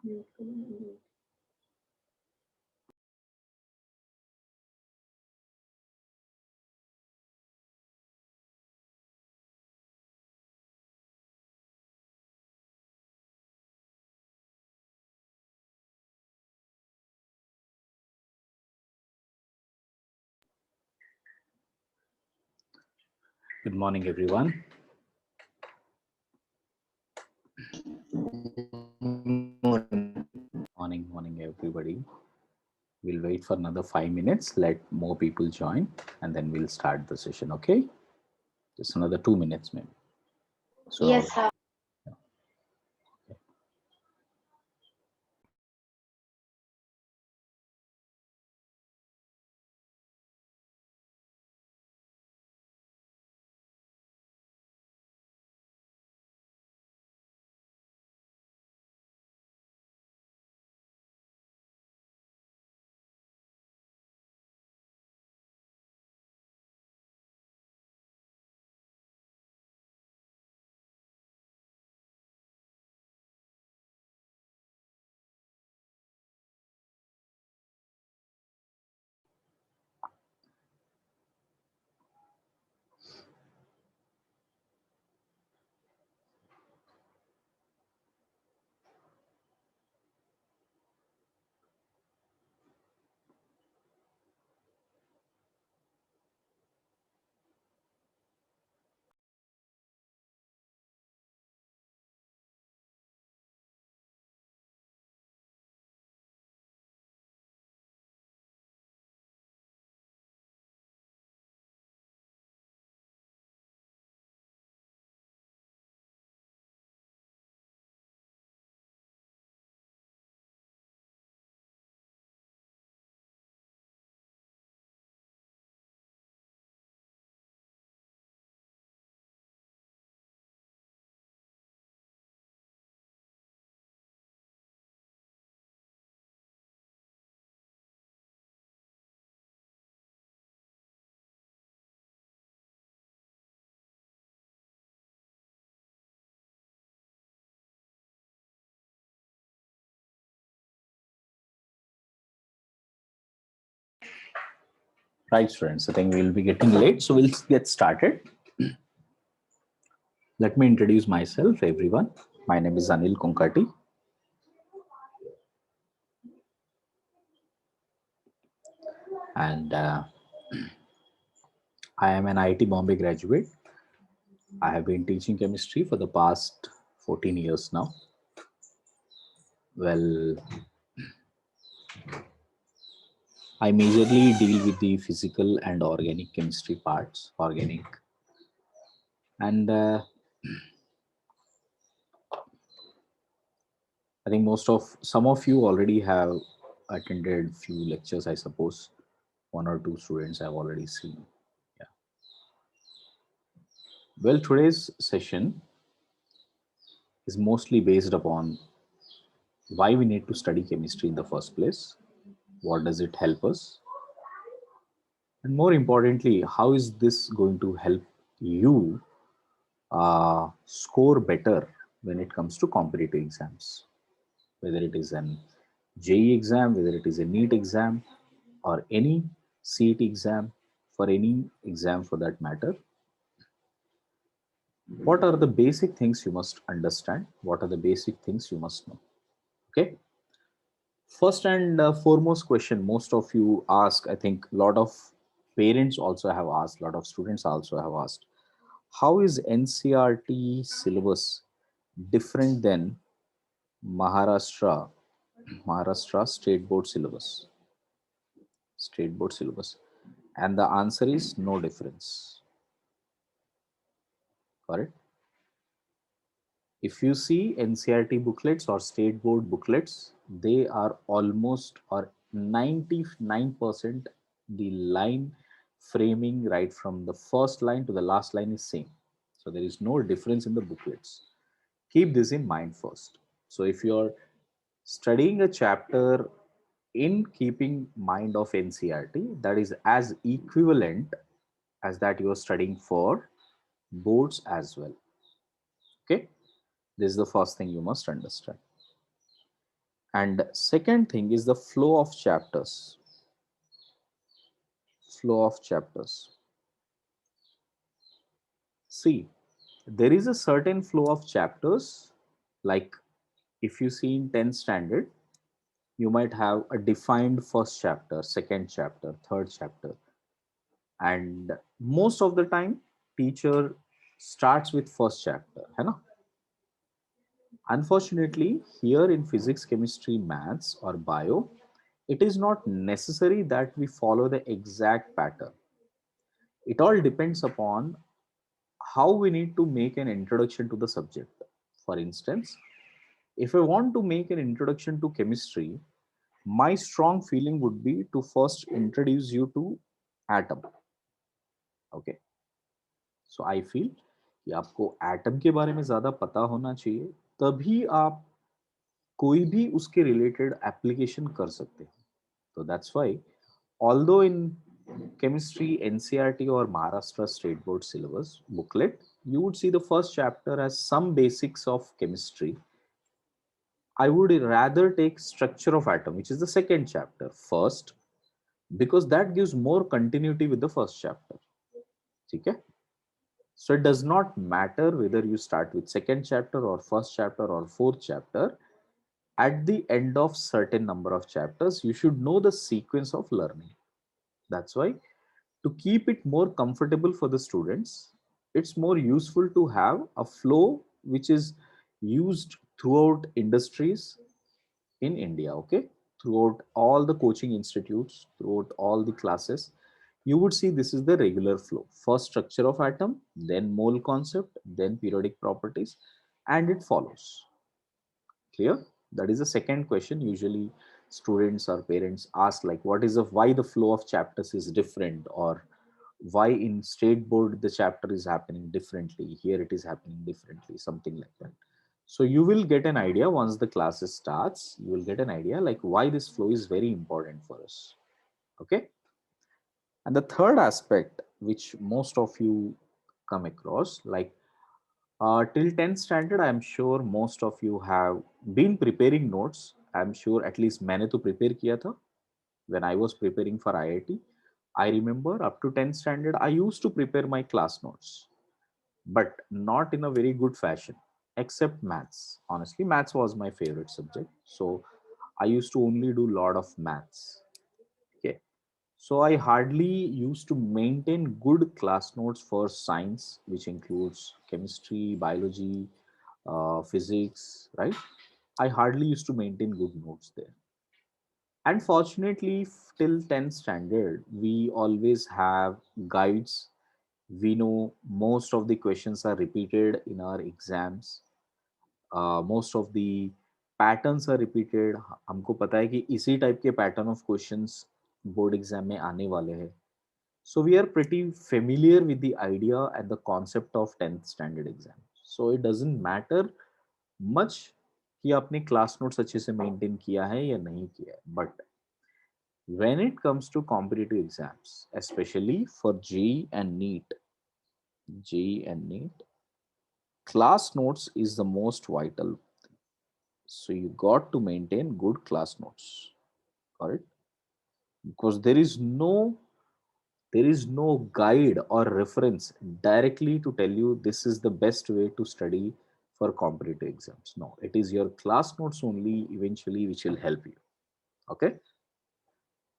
Good morning, everyone. Morning, everybody. We'll wait for another 5 minutes. Let more people join, and then we'll start the session. Okay? Just another 2 minutes, maybe. So, Yes, sir. right, students. I think we'll be getting late, so we'll get started. Let me introduce myself, everyone. My name is Anil Kunkati, and I am an IIT Bombay graduate. I have been teaching chemistry for the past 14 years now. Well, I majorly deal with the physical and organic chemistry parts, and I think some of you already have attended few lectures. I suppose one or two students I've already seen. Yeah. Well, today's session is mostly based upon why we need to study chemistry in the first place. What does it help us? And more importantly, how is this going to help you score better when it comes to competitive exams? Whether it is an JE exam, whether it is a NEET exam, or any CET exam, for any exam for that matter, what are the basic things you must understand? What are the basic things you must know? Okay. First and foremost question most of you ask, I think a lot of parents also have asked, a lot of students also have asked, how is NCRT syllabus different than Maharashtra Maharashtra State Board syllabus? State Board syllabus. And the answer is no difference. Correct? If you see NCRT booklets or State Board booklets, they are almost or 99% the line framing right from the first line to the last line is same. So there is no difference in the booklets. Keep this in mind first. So if you're studying a chapter in keeping mind of NCRT, that is as equivalent as that you are studying for boards as well. Okay, this is the first thing you must understand. And second thing is the flow of chapters. Flow of chapters. See, there is a certain flow of chapters. Like if you see in 10th standard, you might have a defined first chapter, second chapter, third chapter. And most of the time, teacher starts with first chapter, है ना? Unfortunately, here in physics, chemistry, maths, or bio, it is not necessary that we follow the exact pattern. It all depends upon how we need to make an introduction to the subject. For instance, if I want to make an introduction to chemistry, my strong feeling would be to first introduce you to atom. Okay, so I feel कि आपको atom के बारे में ज़्यादा पता होना चाहिए, तभी आप कोई भी उसके रिलेटेड एप्लीकेशन कर सकते हैं. तो that's why although in chemistry NCERT or Maharashtra State Board syllabus booklet, you would see the first chapter as some basics of chemistry. I would rather take structure of atom, which is the second chapter, first, because that gives more continuity with the first chapter. Okay? So it does not matter whether you start with second chapter or first chapter or fourth chapter. At the end of certain number of chapters, you should know the sequence of learning. That's why, to keep it more comfortable for the students, it's more useful to have a flow which is used throughout industries in India, okay? Throughout all the coaching institutes, throughout all the classes, you would see this is the regular flow. First structure of atom, then mole concept, then periodic properties, and it follows. Clear? That is the second question usually students or parents ask, like what is the why the flow of chapters is different, or why in state board the chapter is happening differently, here it is happening differently, something like that. So you will get an idea once the classes starts, you will get an idea like why this flow is very important for us. Okay. And the third aspect which most of you come across, like till 10th standard, I'm sure most of you have been preparing notes. I'm sure at least मैंने तो prepare किया था when I was preparing for IIT. I remember up to 10th standard, I used to prepare my class notes, but not in a very good fashion, except maths. Honestly, maths was my favorite subject. So I used to only do a lot of maths. Okay. So I hardly used to maintain good class notes for science, which includes chemistry, biology, physics, right? I hardly used to maintain good notes there. And fortunately, till 10th standard, we always have guides. We know most of the questions are repeated in our exams. Most of the patterns are repeated. हमको पता है कि इसी type के pattern of questions board exam में आने वाले हैं. So we are pretty familiar with the idea and the concept of 10th standard exam. So it doesn't matter much कि आपने क्लास नोट्स अच्छे से मेंटेन किया है या नहीं किया है. But when it comes to competitive exams, especially for JEE and NEET, class notes is the most vital. So you got to maintain good class notes, correct? Because there is no guide or reference directly to tell you this is the best way to study for competitive exams. No, it is your class notes only eventually which will help you. Okay.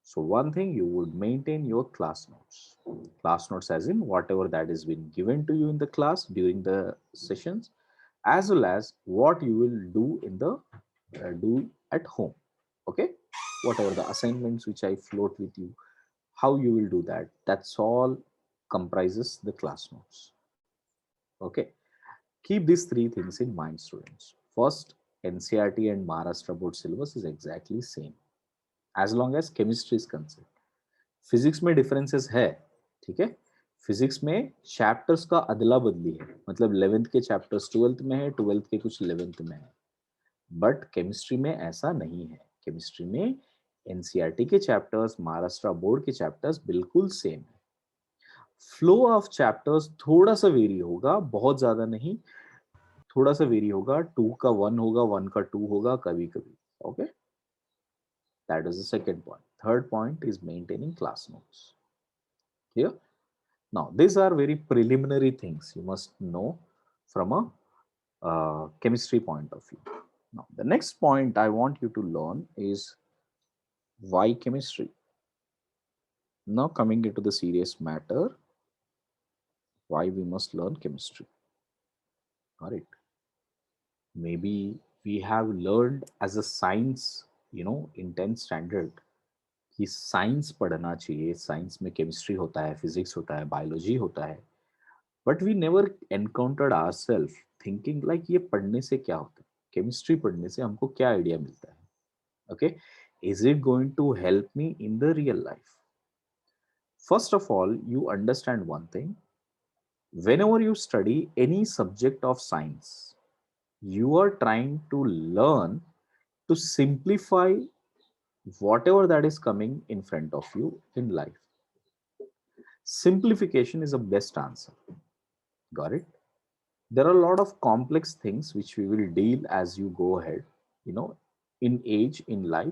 So one thing, you would maintain your class notes. Class notes as in whatever that is been given to you in the class during the sessions, as well as what you will do in the do at home. Okay, whatever the assignments which I float with you, how you will do that. That's all comprises the class notes. Okay, keep these three things in mind, students. First, NCERT and Maharashtra board syllabus is exactly same as long as chemistry is concerned. Physics में differences है, ठीक है. Physics में chapters का अदला बदली है, मतलब 11th के चैप्टर्स 12th में है, 12th के कुछ 11th में है. बट केमिस्ट्री में ऐसा नहीं है. केमिस्ट्री में एनसीईआरटी के चैप्टर्स, महाराष्ट्र बोर्ड के चैप्टर्स बिल्कुल सेम है. फ्लो ऑफ चैप्टर्स थोड़ा सा वेरी होगा, बहुत ज्यादा नहीं, थोड़ा सा वेरी होगा. 2 का 1 होगा, 1 का 2 होगा कभी कभी. Okay. That is the second point. Third point is maintaining class notes. Here, now these are very preliminary things you must know from a chemistry point of view. Now, the next point I want you to learn is why chemistry. Now, coming into the serious matter, why we must learn chemistry. All right. Maybe we have learned as a science, in 10th standard कि science पढ़ना चाहिए, science में chemistry होता है, physics होता है, biology होता है, but we never encountered ourselves thinking like ये पढ़ने से क्या होता है, केमिस्ट्री पढ़ने से हमको क्या आइडिया मिलता है. Okay, is it going to help me in the real life? First of all, you understand one thing. Whenever you study any subject of science, you are trying to learn to simplify whatever that is coming in front of you in life. Simplification is the best answer. Got it? There are a lot of complex things which we will deal as you go ahead, in age, in life.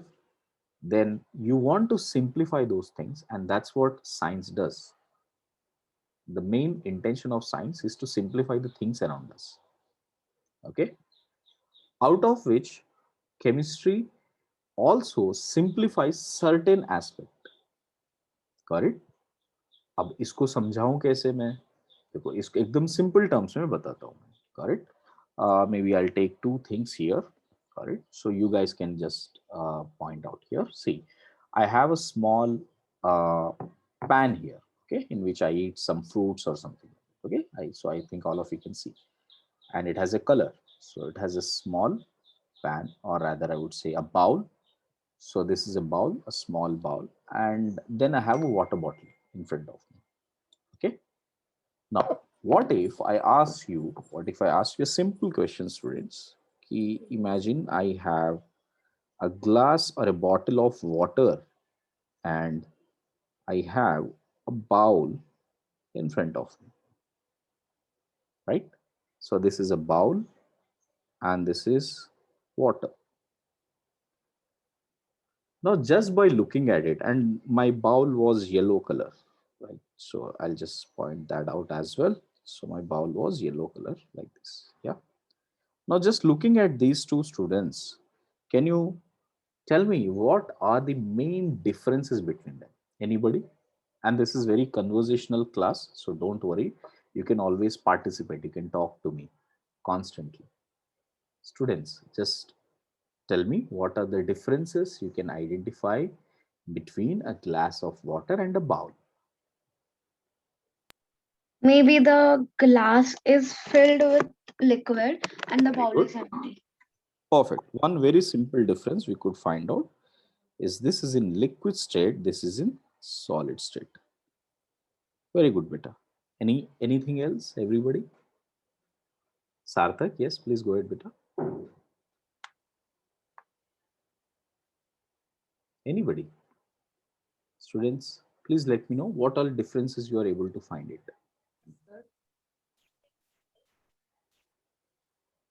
Then you want to simplify those things, and that's what science does. The main intention of science is to simplify the things around us. Okay, out of which chemistry also simplifies certain aspect. Correct? अब इसको समझाऊं कैसे मैं? देखो, इसको एकदम simple terms में बताता हूँ. Correct? Maybe I'll take two things here. Correct? So you guys can just point out here. See, I have a small pan here, okay, in which I eat some fruits or something. Okay, so I think all of you can see, and it has a color. So it has a small pan, or rather I would say a bowl. So this is a bowl, a small bowl, and then I have a water bottle in front of me. Okay, now what if I ask you, a simple question, students? Imagine I have a glass or a bottle of water, and I have a bowl in front of me, right? So this is a bowl and this is water. Now, just by looking at it, and my bowl was yellow color, right? So I'll just point that out as well. So my bowl was yellow color like this. Yeah. Now, just looking at these two students, can you tell me what are the main differences between them? Anybody? And this is very conversational class, so don't worry. You can always participate. You can talk to me constantly. Students, just tell me what are the differences you can identify between a glass of water and a bowl. Maybe the glass is filled with liquid and the Very bowl good. is empty. Perfect. One very simple difference we could find out is this is in liquid state, this is in solid state. Very good, beta. Anything else, everybody? Sarthak, yes, please go ahead, beta. Anybody? Students, please let me know what all differences you are able to find it.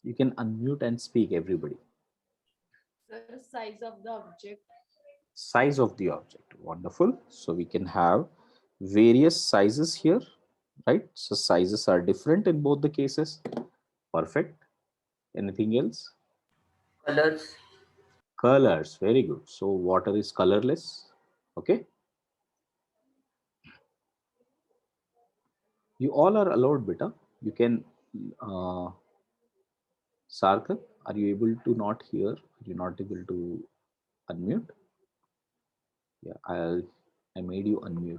You can unmute and speak, everybody. The size of the object. Size of the object. Wonderful. So we can have various sizes here, right? So sizes are different in both the cases. Perfect. Anything else? Colors. Colors. Very good. So water is colorless. Okay. You all are allowed, beta. You can, Sarthak, are you able to not hear? Are you not able to unmute? Yeah, I made you unmute.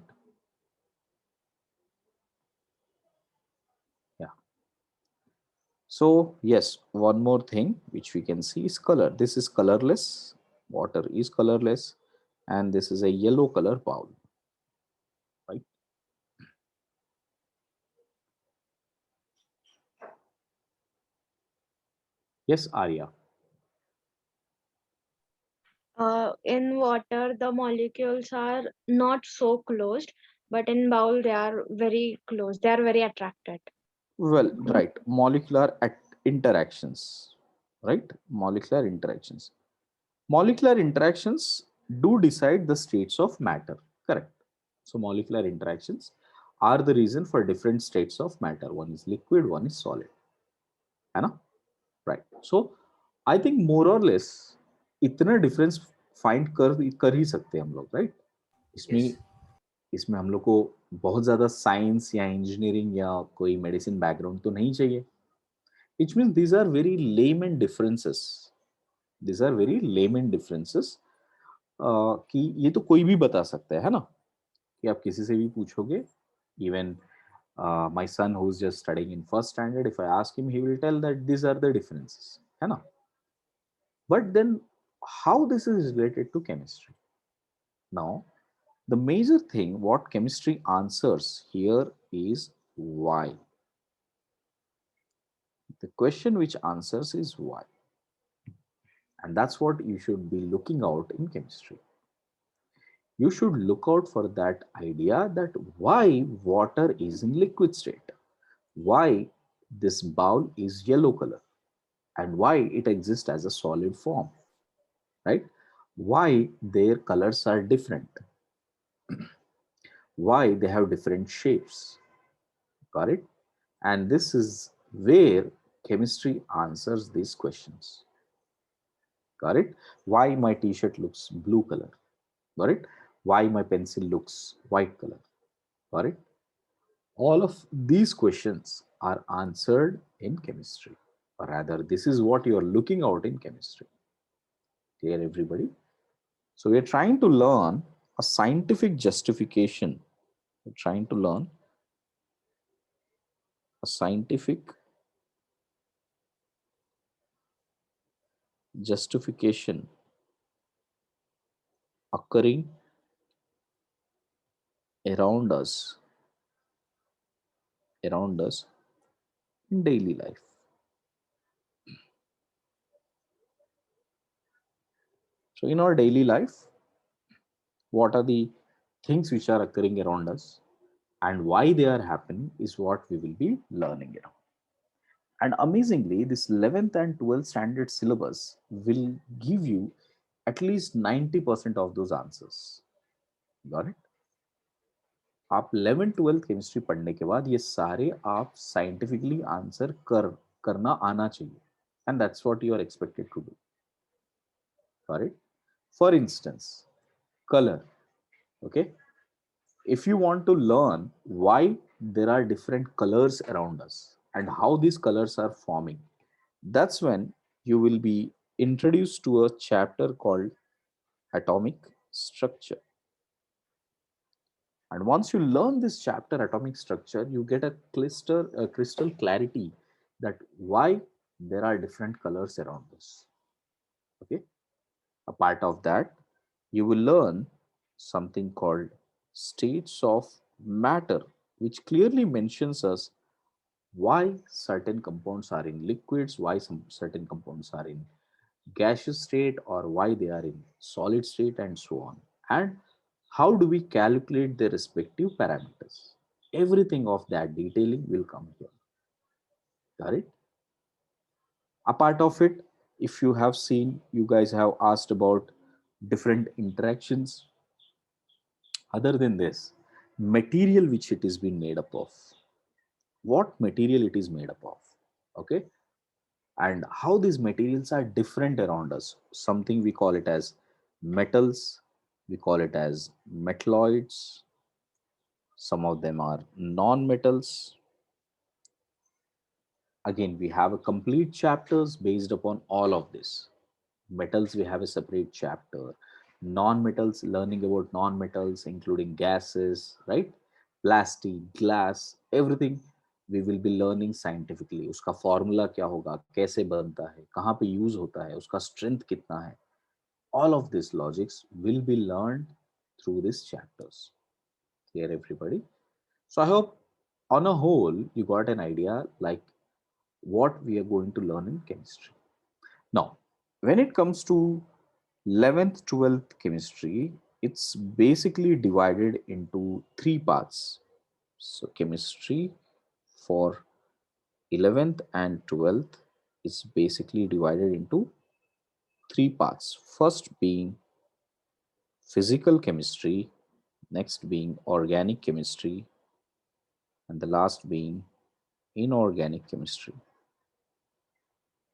Yeah. So yes, one more thing which we can see is color. This is colorless. Water is colorless, and this is a yellow color bowl. Right. Yes, Arya. In water, the molecules are not so closed, but in bowl, they are very close. They are very attracted. Well, right. Molecular interactions. Right. Molecular interactions. Molecular interactions do decide the states of matter. Correct. So molecular interactions are the reason for different states of matter. One is liquid, one is solid. है ना? Right. So I think more or less इतना difference find कर ही सकते हैं हम लोग, right? इसमें Yes. इसमें हम लोग को बहुत ज़्यादा साइंस या इंजीनियरिंग या कोई मेडिसिन बैकग्राउंड तो नहीं चाहिए. Which means these are very layman differences. These are very layman differences. कि ये तो कोई भी बता सकता है ना, कि आप किसी से भी पूछोगे. Even my son who's just studying in first standard, if I ask him, he will tell that these are the differences, है ना. But then how this is related to chemistry? Now, the major thing what chemistry answers here is why. The question which answers is why. And that's what you should be looking out in chemistry. You should look out for that idea that why water is in liquid state, why this bowl is yellow color, and why it exists as a solid form, right? Why their colors are different, why they have different shapes. Got it? And this is where chemistry answers these questions. Got it? Why my t-shirt looks blue color? Got it? Why my pencil looks white color? Got it? All of these questions are answered in chemistry, or rather, this is what you are looking out in chemistry. Clear, everybody? So, we are trying to learn a scientific justification. We're trying to learn a scientific justification occurring around us in daily life. So in our daily life, what are the things which are occurring around us and why they are happening is what we will be learning around. And amazingly, this 11th and 12th standard syllabus will give you at least 90% of those answers. Got it? आप 11 12 chemistry पढ़ने के बाद ये सारे आप scientifically answer करना आना चाहिए, and that's what you are expected to do. Correct? For instance, color. Okay, if you want to learn why there are different colors around us and how these colors are forming, that's when you will be introduced to a chapter called atomic structure. And once you learn this chapter, atomic structure, you get a crystal clarity that why there are different colors around us. Okay. A part of that, you will learn something called states of matter, which clearly mentions us why certain compounds are in liquids, why some certain compounds are in gaseous state, or why they are in solid state, and so on. And how do we calculate their respective parameters? Everything of that detailing will come here. Got it? A part of it, if you have seen, you guys have asked about different interactions. Other than this, material which it is being made up of, what material it is made up of, okay, and how these materials are different around us. Something we call it as metals, we call it as metalloids, some of them are non-metals. Again, we have a complete chapters based upon all of this. Metals, we have a separate chapter. Non-metals, learning about non-metals including gases, right? Plastic, glass, everything we will be learning scientifically. उसका formula क्या होगा, कैसे बनता है, कहाँ पे use होता है, उसका strength कितना है. All of these logics will be learned through these chapters. Clear, everybody? So I hope on a whole you got an idea like what we are going to learn in chemistry. Now, when it comes to 11th, 12th chemistry, it's basically divided into three parts. So, chemistry for 11th and 12th is basically divided into three parts. First being physical chemistry, next being organic chemistry, and the last being inorganic chemistry.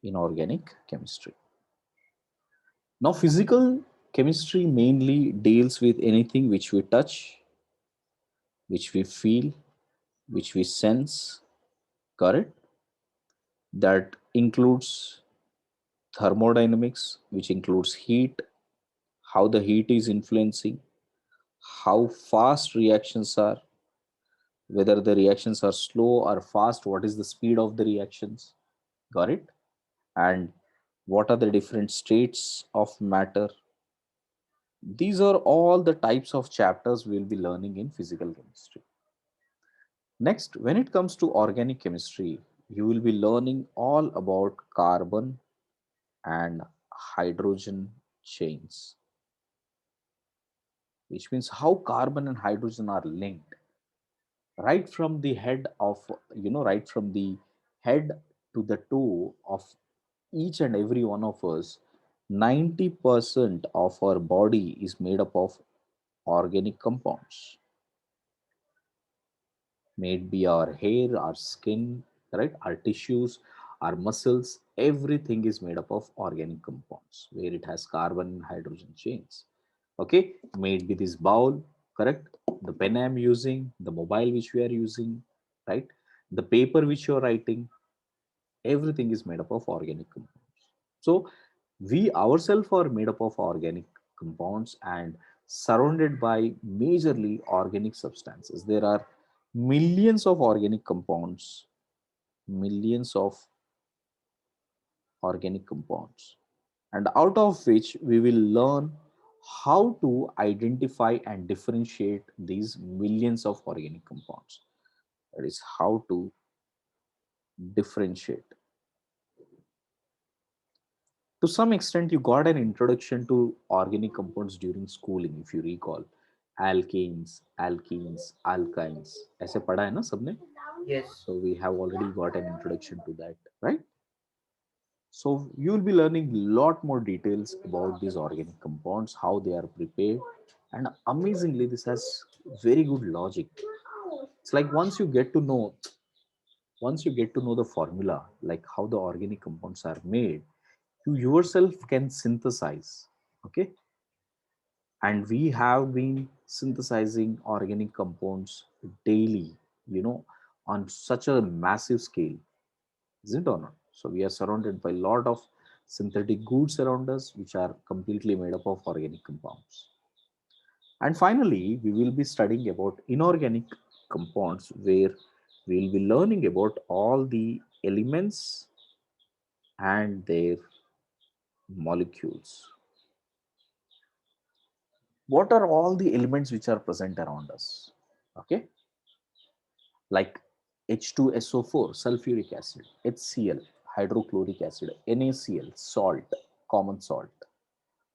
Inorganic chemistry. Now, physical chemistry mainly deals with anything which we touch, which we feel, which we sense, correct? That includes thermodynamics, which includes heat, how the heat is influencing, how fast reactions are, whether the reactions are slow or fast, what is the speed of the reactions, got it? And what are the different states of matter. These are all the types of chapters we will be learning in physical chemistry. Next, when it comes to organic chemistry, you will be learning all about carbon and hydrogen chains, which means how carbon and hydrogen are linked right from the head of, right from the head to the toe of each and every one of us. 90% of our body is made up of organic compounds, may it be our hair, our skin, right, our tissues, our muscles, everything is made up of organic compounds where it has carbon and hydrogen chains. Okay, may it be this bowl, correct, the pen I'm using, the mobile which we are using, right, the paper which you're writing, everything is made up of organic compounds. So we ourselves are made up of organic compounds and surrounded by majorly organic substances. There are millions of organic compounds, millions of organic compounds, and out of which we will learn how to identify and differentiate these millions of organic compounds. That is how to differentiate. To some extent, you got an introduction to organic compounds during schooling, if you recall. Alkanes, alkenes, alkynes, ऐसे पढ़ा है ना सबने? Yes. So we have already got an introduction to that, right? So you will be learning a lot more details about these organic compounds, how they are prepared, and amazingly, this has very good logic. It's like once you get to know the formula, like how the organic compounds are made, you yourself can synthesize. Okay, and we have been synthesizing organic compounds daily, on such a massive scale, isn't it or not? So we are surrounded by a lot of synthetic goods around us which are completely made up of organic compounds. And finally, we will be studying about inorganic compounds, where we will be learning about all the elements and their molecules. What are all the elements which are present around us? Okay, like H2SO4, sulfuric acid, HCl, hydrochloric acid, NaCl, salt, common salt.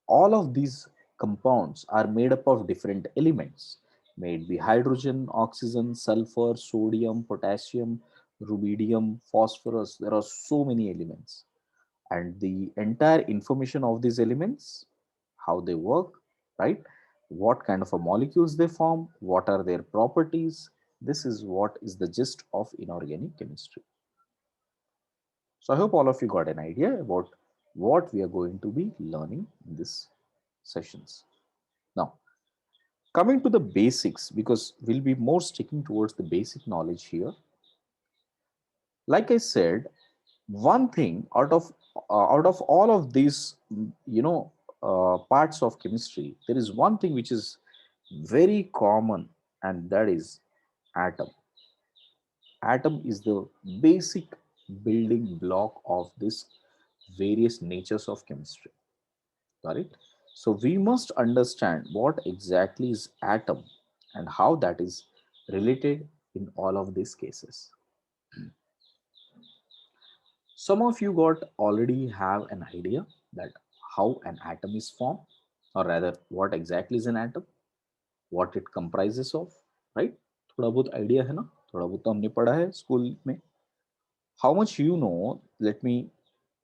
All of these compounds are made up of different elements. May it be hydrogen, oxygen, sulfur, sodium, potassium, rubidium, phosphorus. There are so many elements. And the entire information of these elements, how they work, right? What kind of a molecules they form, what are their properties. This is what is the gist of inorganic chemistry. So I hope all of you got an idea about what we are going to be learning in this sessions. Now, coming to the basics, because we'll be more sticking towards the basic knowledge here. Like I said, one thing out of all of these, parts of chemistry, there is one thing which is very common, and that is atom. Atom is the basic building block of this various natures of chemistry. Got it? So we must understand what exactly is atom and how that is related in all of these cases. Some of you got already have an idea that how an atom is formed, or rather what exactly is an atom, what it comprises of, right? थोड़ा बहुत idea है ना, थोड़ा बहुत तो हमने पढ़ा है स्कूल में. How much you know, let me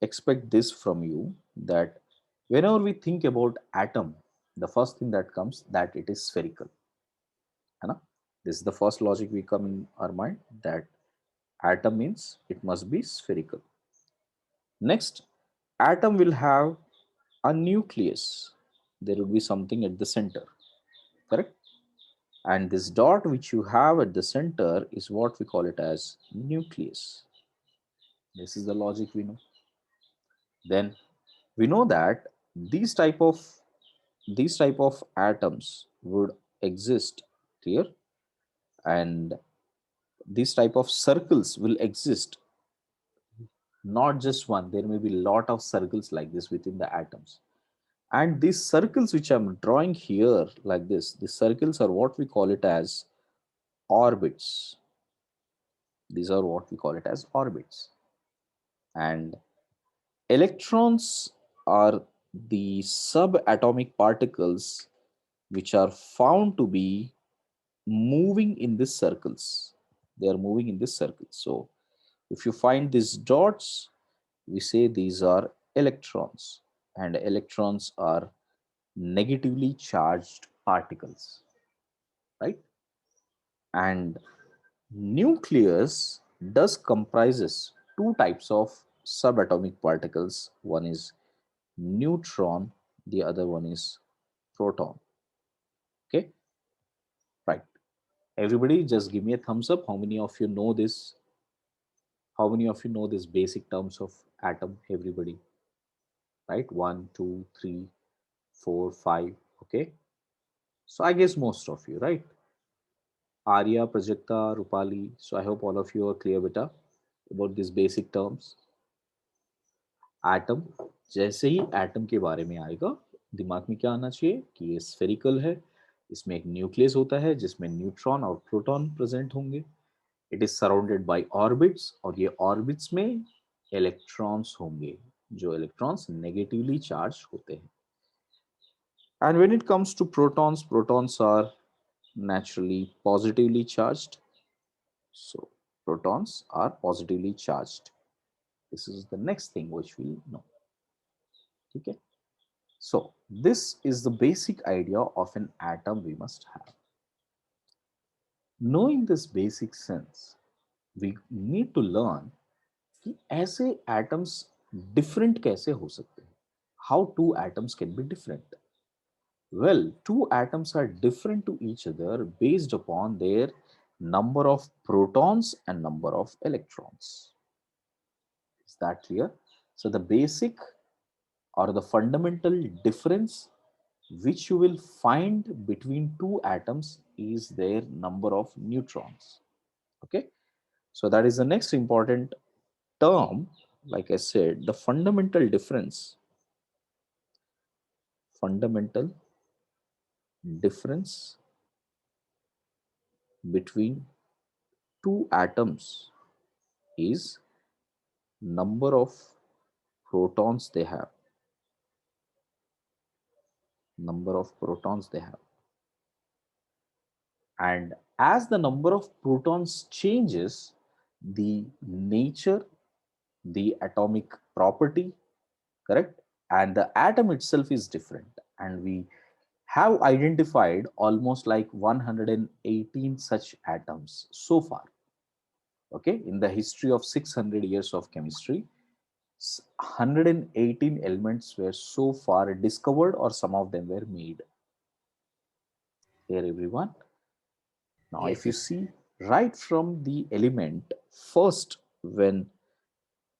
expect this from you, that whenever we think about atom, the first thing that comes that it is spherical. है ना? This is the first logic we come in our mind, that atom means it must be spherical. Next, atom will have a nucleus. There will be something at the center, correct? And this dot which you have at the center is what we call it as nucleus. This is the logic we know. Then we know that these type of atoms would exist here, and these type of circles will exist, not just one. There may be a lot of circles like this within the atoms, and these circles which I'm drawing here like this, these circles are what we call it as orbits. These are what we call it as orbits. And electrons are the subatomic particles which are found to be moving in these circles. They are moving in this circle. So if you find these dots, we say these are electrons, and electrons are negatively charged particles, right? And nucleus does comprises two types of subatomic particles. One is neutron, the other one is proton. Okay, right. Everybody just give me a thumbs up. How many of you know this? How many of you know this basic terms of atom? Everybody, right? 1, 2, 3, 4, 5. Okay, so I guess most of you, right? Arya, Prajakta, Rupali. So I hope all of you are clear, beta, about these basic terms. Atom, जैसे ही atom के बारे में आएगा दिमाग में क्या आना चाहिए कि ये स्फेरिकल है, इसमें एक न्यूक्लियस होता है जिसमें न्यूट्रॉन और प्रोटॉन प्रेजेंट होंगे, it is surrounded by orbits, और ये ऑर्बिट्स में इलेक्ट्रॉन्स होंगे जो इलेक्ट्रॉन्स नेगेटिवली चार्ज होते हैं. And when it comes to protons, protons are naturally positively charged. So protons are positively charged. This is the next thing which we know. Okay, so this is the basic idea of an atom we must have. Knowing this basic sense, we need to learn कि ऐसे atoms different कैसे हो सकते हैं. How two atoms can be different? Well, two atoms are different to each other based upon their number of protons and number of electrons. Is that clear? So the basic or the fundamental difference which you will find between two atoms is their number of neutrons. Okay, so that is the next important term. Like I said, the fundamental difference between two atoms is number of protons they have. And as the number of protons changes, the nature, the atomic property, correct, and the atom itself is different. And we have identified almost like 118 such atoms so far. Okay, in the history of 600 years of chemistry, 118 elements were so far discovered, or some of them were made. Here, everyone. Now, Yes, if you sir. see right from the element first, when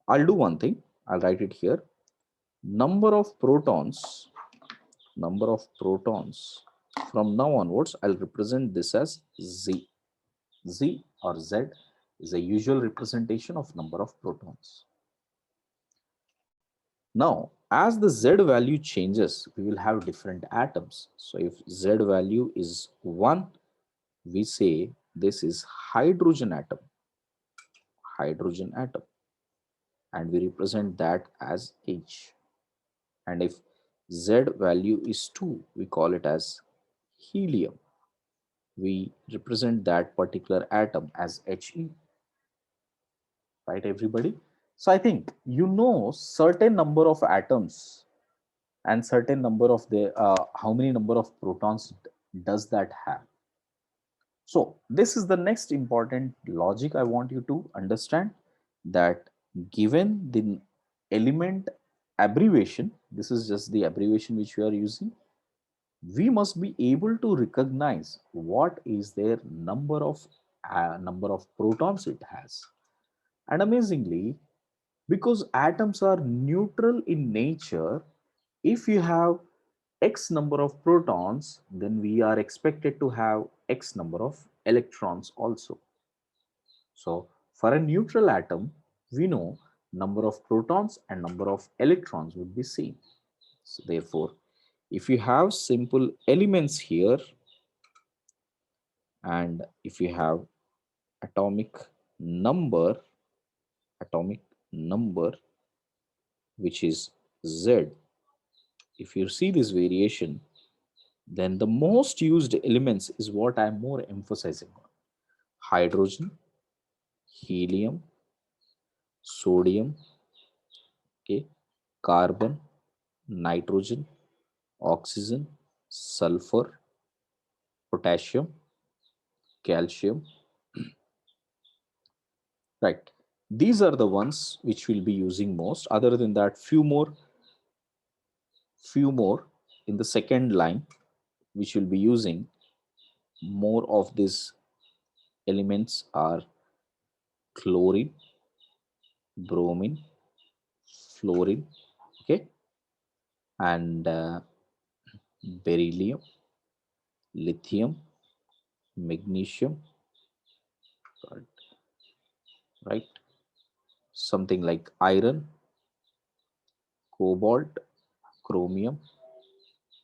I'll do one thing, I'll write it here. Number of protons from now onwards, I'll represent this as Z. Z or Z is a usual representation of number of protons. Now, as the Z value changes, we will have different atoms. So if Z value is 1, we say this is hydrogen atom, and we represent that as H. And if Z value is 2, we call it as helium. We represent that particular atom as He. Right, everybody? So I think you know certain number of atoms and certain number of the how many number of protons does that have. So this is the next important logic I want you to understand, that given the element abbreviation, this is just the abbreviation which we are using, we must be able to recognize what is their number of protons it has. And amazingly, because atoms are neutral in nature, if you have x number of protons, then we are expected to have x number of electrons also. So for a neutral atom, we know number of protons and number of electrons would be same. So therefore, if you have simple elements here, and if you have atomic number, atomic number which is Z, if you see this variation, then the most used elements is what I'm more emphasizing on: hydrogen, helium, sodium, okay, carbon, nitrogen, oxygen, sulfur, potassium, calcium, right? These are the ones which we'll be using most. Other than that, few more in the second line which we'll be using. More of these elements are chlorine, bromine, fluorine, okay, and beryllium, lithium, magnesium, right, right, something like iron, cobalt, chromium,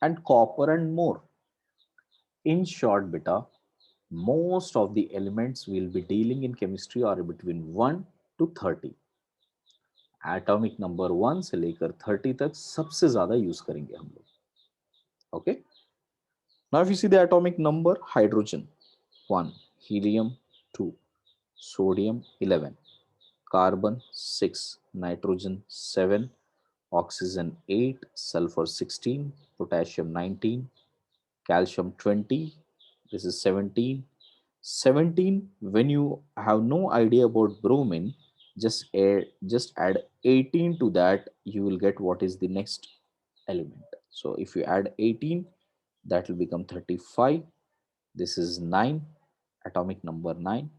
and copper, and more. In short, beta, most of the elements we'll be dealing in chemistry are between 1 to 30. Atomic number 1 से लेकर 30 तक सबसे ज्यादा use करेंगे हम लोग. Okay, now if you see the atomic number: hydrogen 1, helium 2, sodium 11, carbon 6, nitrogen 7, oxygen 8, sulfur 16, potassium 19, calcium 20, this is 17. 17, when you have no idea about bromine, just add 18 to that, you will get what is the next element. So if you add 18, that will become 35. This is 9, atomic number 9.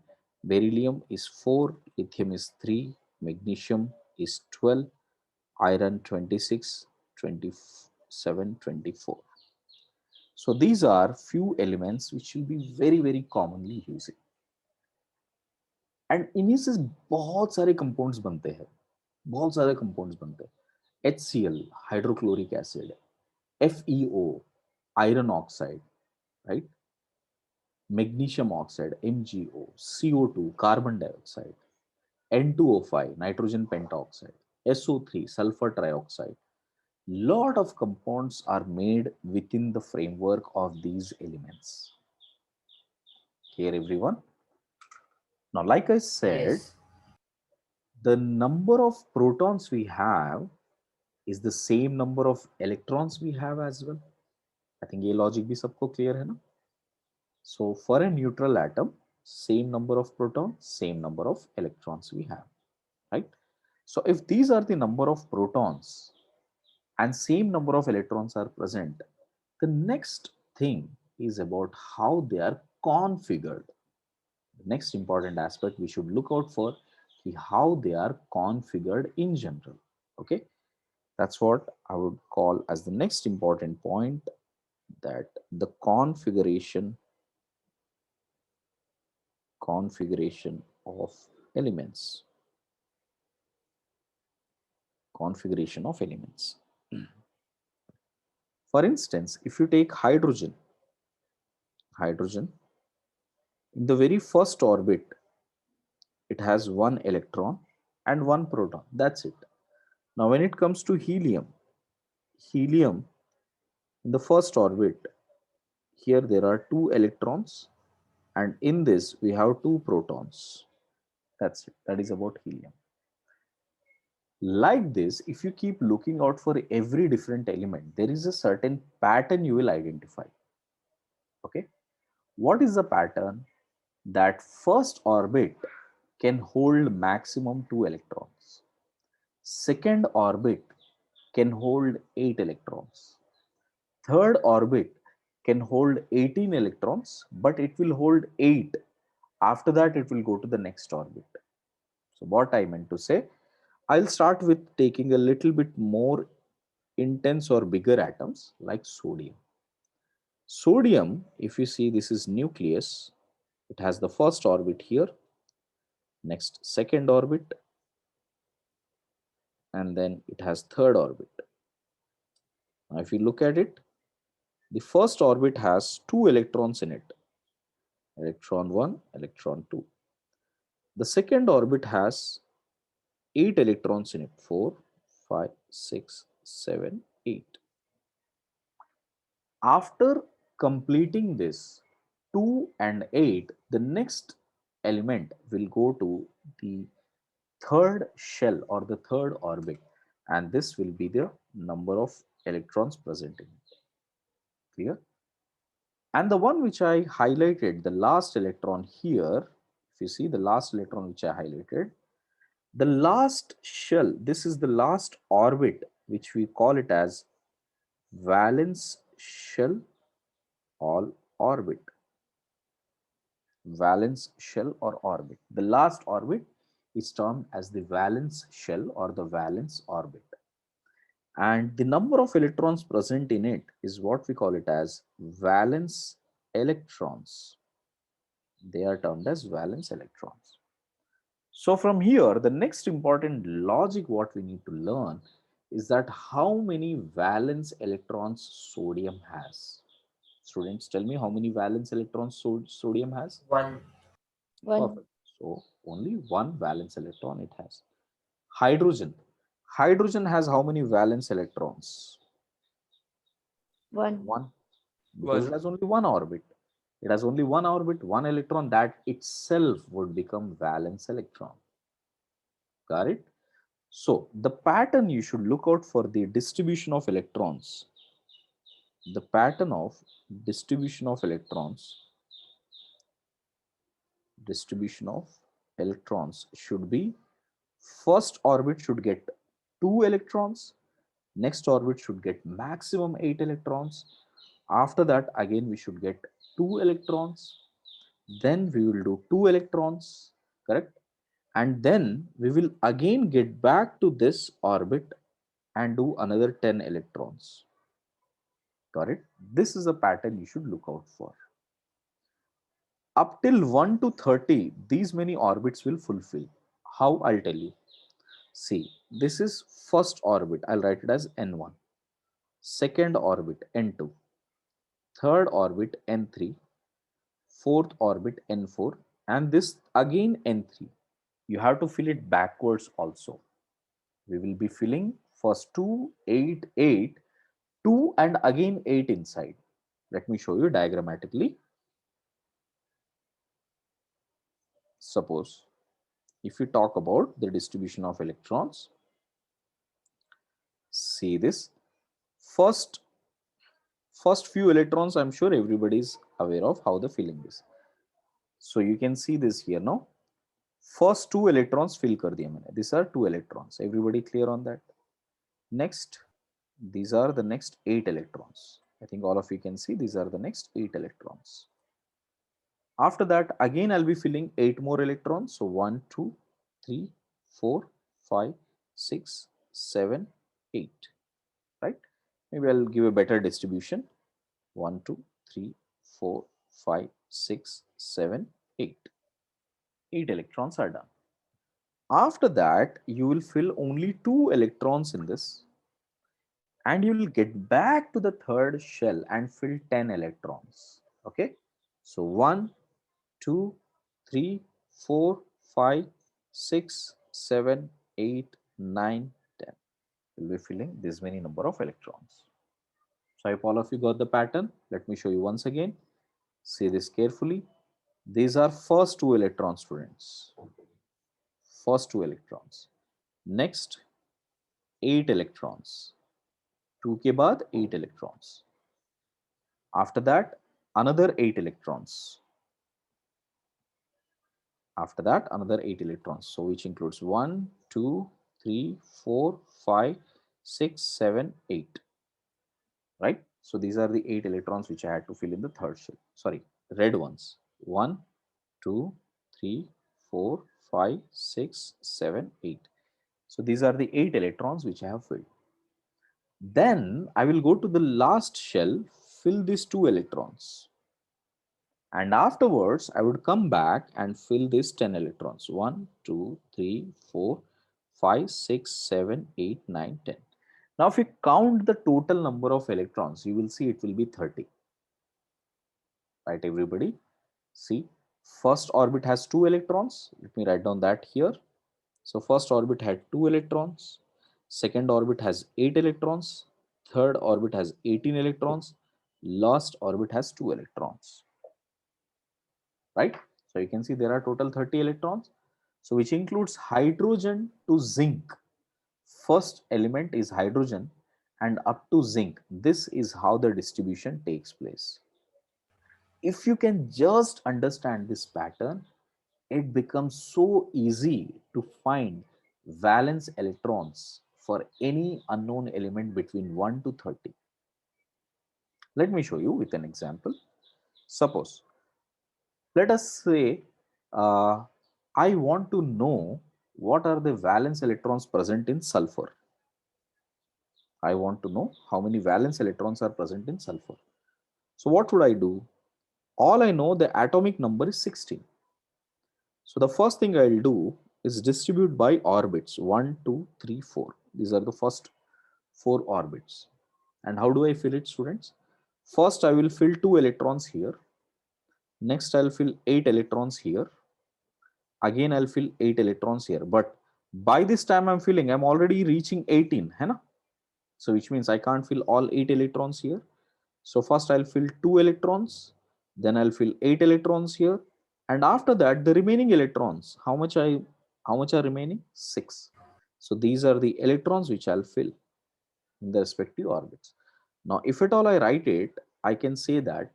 Beryllium is 4, lithium is 3, magnesium is 12, iron 26, 27, 24. So these are few elements which will be very commonly used. And इन्हीं से बहुत सारे compounds बनते हैं, बहुत सारे compounds बनते हैं. HCl hydrochloric acid, FeO iron oxide, right, magnesium oxide MgO, CO2 carbon dioxide, N2O5 nitrogen pentoxide, SO3 sulfur trioxide. Lot of compounds are made within the framework of these elements. Here everyone. Now, like I said, Yes. the number of protons we have is the same number of electrons we have as well. I think ये logic भी सबको clear है ना? So for a neutral atom, same number of protons, same number of electrons we have, right? So if these are the number of protons and same number of electrons are present, the next thing is about how they are configured. The next important aspect we should look out for is how they are configured in general. Okay, that's what I would call as the next important point, that the configuration of elements. Configuration of elements. For instance, if you take hydrogen, in the very first orbit, it has one electron and one proton. That's it. Now, when it comes to helium in the first orbit, here there are 2 electrons, and in this we have 2 protons. That's it. That is about helium. Like this, if you keep looking out for every different element, there is a certain pattern you will identify. Okay, what is the pattern? That first orbit can hold maximum 2 electrons. Second orbit can hold 8 electrons. Third orbit can hold 18 electrons, but it will hold 8. After that, it will go to the next orbit. So what I meant to say, I'll start with taking a little bit more intense or bigger atoms like sodium. Sodium, if you see, this is nucleus. It has the first orbit here, next second orbit, and then it has third orbit. Now, if you look at it, the first orbit has 2 electrons in it, electron 1, electron 2. The second orbit has 8 electrons in it, 4, 5, 6, 7, 8. After completing this 2 and 8, the next element will go to the third shell or the third orbit, and this will be the number of electrons present in it. Clear? And the one which I highlighted, the last electron here, if you see the last electron which I highlighted, the last shell, this is the last orbit, which we call it as valence shell or orbit. Valence shell or orbit. The last orbit is termed as the valence shell or the valence orbit. And the number of electrons present in it is what we call it as valence electrons. They are termed as valence electrons. So from here, the next important logic what we need to learn is that how many valence electrons sodium has. Students, tell me how many valence electrons sodium has? 1. Perfect. So only one valence electron it has. Hydrogen. Hydrogen has how many valence electrons? One. One. Because it has only one orbit. It has only one orbit, one electron, that itself would become valence electron. Got it? So the pattern you should look out for the distribution of electrons. The pattern of distribution of electrons should be first orbit should get 2 electrons, next orbit should get maximum 8 electrons. After that, again we should get 2 electrons, then we will do 2 electrons, correct? And then we will again get back to this orbit and do another 10 electrons. Got it? This is a pattern you should look out for. Up till 1 to 30, these many orbits will fulfill. How? I'll tell you. See, this is first orbit. I'll write it as N1. Second orbit N2. Third orbit N3. Fourth orbit N4. And this again N3. You have to fill it backwards also. We will be filling first 2, 8, 8, 2 and again 8 inside. Let me show you diagrammatically. Suppose if we talk about the distribution of electrons, see this first few electrons, I'm sure everybody is aware of how the filling is. So you can see this here now. First 2 electrons fill kar diya maine. These are 2 electrons. Everybody clear on that? Next, these are the next 8 electrons. I think all of you can see these are the next 8 electrons. After that, again I'll be filling 8 more electrons. So 1, 2, 3, 4, 5, 6, 7, 8. Right? Maybe I'll give a better distribution. 1, 2, 3, 4, 5, 6, 7, 8. 8 electrons are done. After that, you will fill only 2 electrons in this, and you will get back to the third shell and fill 10 electrons. Okay, so 1, 2, 3, 4, 5, 6, 7, 8, 9, 10. You'll be filling this many number of electrons. So I hope all of you got the pattern. Let me show you once again. See this carefully. These are first 2 electrons, students. First 2 electrons. Next, 8 electrons. 2 के बाद 8 electrons. After that, another 8 electrons. After that, another 8 electrons. So which includes 1, 2, 3, 4, 5, 6, 7, 8. Right? So these are the 8 electrons which I had to fill in the third shell. Sorry, red ones. 1, 2, 3, 4, 5, 6, 7, 8. So these are the 8 electrons which I have filled. Then I will go to the last shell, fill these 2 electrons. And afterwards, I would come back and fill these 10 electrons. 1, 2, 3, 4, 5, 6, 7, 8, 9, 10. Now, if you count the total number of electrons, you will see it will be 30. Right, everybody? See, first orbit has 2 electrons. Let me write down that here. So first orbit had 2 electrons. Second orbit has 8 electrons. Third orbit has 18 electrons. Last orbit has 2 electrons. Right? So you can see there are total 30 electrons. So which includes hydrogen to zinc. First element is hydrogen and up to zinc. This is how the distribution takes place. If you can just understand this pattern, it becomes so easy to find valence electrons for any unknown element between 1 to 30. Let me show you with an example. Suppose, let us say I want to know what are the valence electrons present in sulfur. I want to know how many valence electrons are present in sulfur. So what would I do? All I know, the atomic number is 16. So the first thing I'll do is distribute by orbits 1, 2, 3, 4. These are the first 4 orbits. And how do I fill it, students? First, I will fill 2 electrons here. Next, I'll fill 8 electrons here. Again, I'll fill 8 electrons here. But by this time I'm filling, I'm already reaching 18. Hai na? So which means I can't fill all 8 electrons here. So first I'll fill 2 electrons. Then I'll fill 8 electrons here. And after that, the remaining electrons, how much are remaining? 6. So these are the electrons which I'll fill in the respective orbits. Now, if at all I write it, I can say that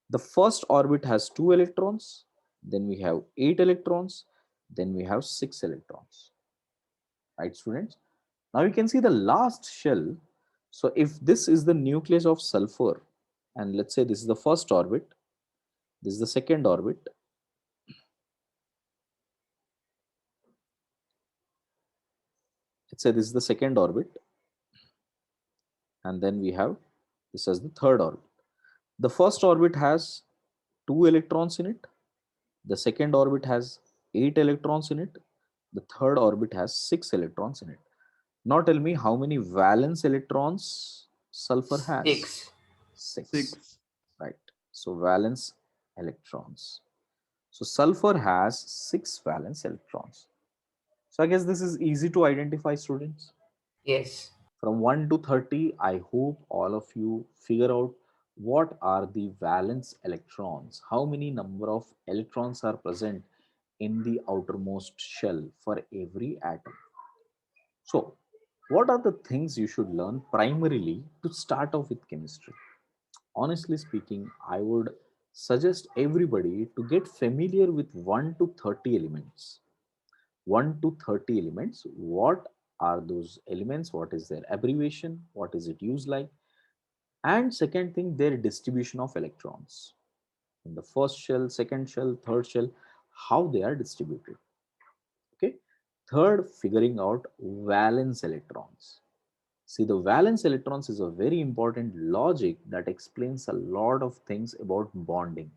the first orbit has 2 electrons, then we have 8 electrons, then we have 6 electrons. Right, students? Now you can see the last shell. So if this is the nucleus of sulfur, and let's say this is the first orbit, this is the second orbit, let's say this is the second orbit, and then we have this as the third orbit. The first orbit has 2 electrons in it, the second orbit has 8 electrons in it, the third orbit has 6 electrons in it. Now tell me how many valence electrons sulfur has? 6. 6. Right. So valence electrons. So sulfur has 6 valence electrons. So I guess this is easy to identify, students. Yes. From 1 to 30, I hope all of you figure out what are the valence electrons, how many number of electrons are present in the outermost shell for every atom. So what are the things you should learn primarily to start off with chemistry? Honestly speaking, I would suggest everybody to get familiar with 1 to 30 elements. 1 to 30 elements. What are those elements? What is their abbreviation? What is it used like? And second thing, their distribution of electrons. In the first shell, second shell, third shell, how they are distributed. Okay. Third, figuring out valence electrons. See, the valence electrons is a very important logic that explains a lot of things about bonding.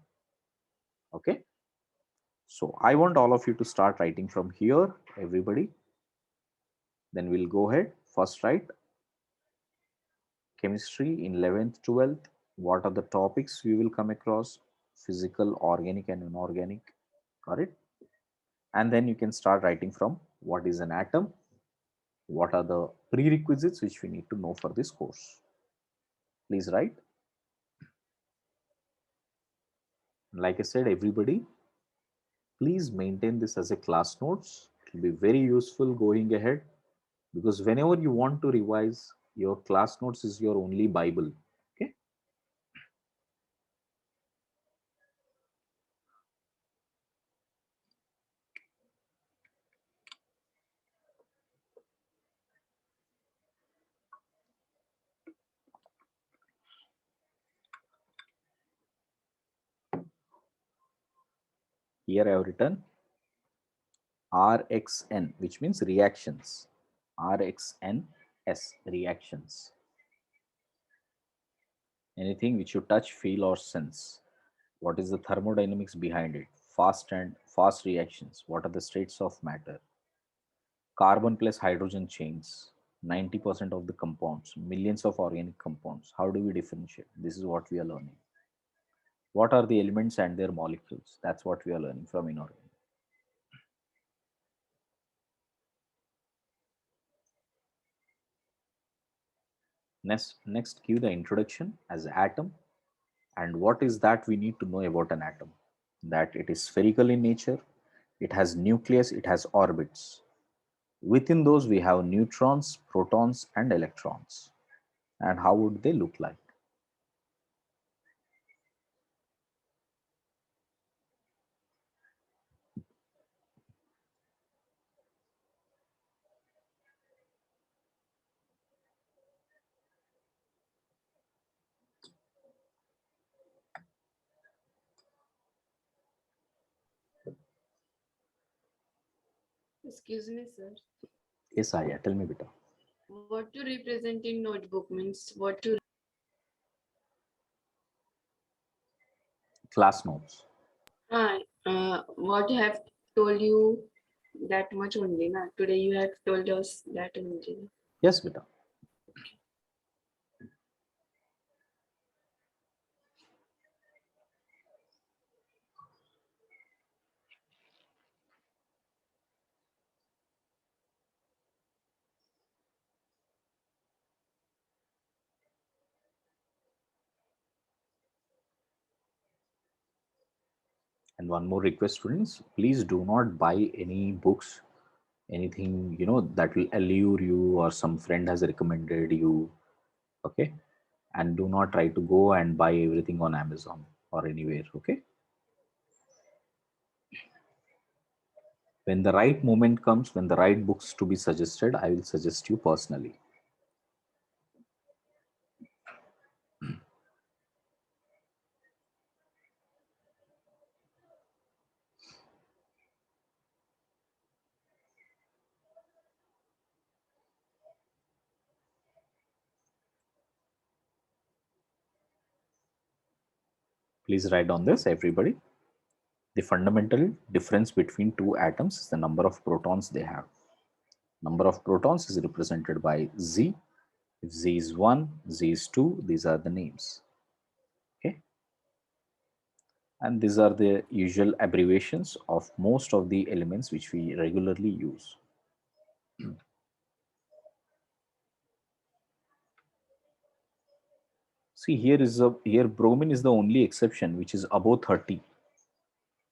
Okay. So I want all of you to start writing from here, everybody. Then we'll go ahead. First write chemistry in 11th, 12th. What are the topics we will come across? Physical, organic and inorganic. Got it? And then you can start writing from what is an atom? What are the prerequisites which we need to know for this course? Please write. Like I said, everybody, please maintain this as a class notes. It will be very useful going ahead. because whenever you want to revise, your class notes is your only Bible. Okay. Here I have written RxN, which means reactions. RxNS, reactions. Anything which you touch, feel, or sense. What is the thermodynamics behind it? Fast reactions. What are the states of matter? Carbon plus hydrogen chains. 90% of the compounds, millions of organic compounds. How do we differentiate? This is what we are learning. What are the elements and their molecules? That's what we are learning from inorganic. Next, give the introduction as atom. And what is that we need to know about an atom? That it is spherical in nature, it has nucleus, it has orbits. Within those, we have neutrons, protons, and electrons. And how would they look like? Excuse me, sir. Yes, Arya, tell me, beta. What to represent in notebook means what to. Class notes. What have told you that much only, na? Today you have told us that only. Yes, beta. And one more request, students, please do not buy any books, anything, that will allure you or some friend has recommended you. Okay. And do not try to go and buy everything on Amazon or anywhere. Okay. When the right moment comes, when the right books to be suggested, I will suggest you personally. Please write on this, everybody. The fundamental difference between two atoms is the number of protons they have. Number of protons is represented by Z. If Z is 1, Z is 2, these are the names. Okay. And these are the usual abbreviations of most of the elements which we regularly use. See, here bromine is the only exception which is above 30.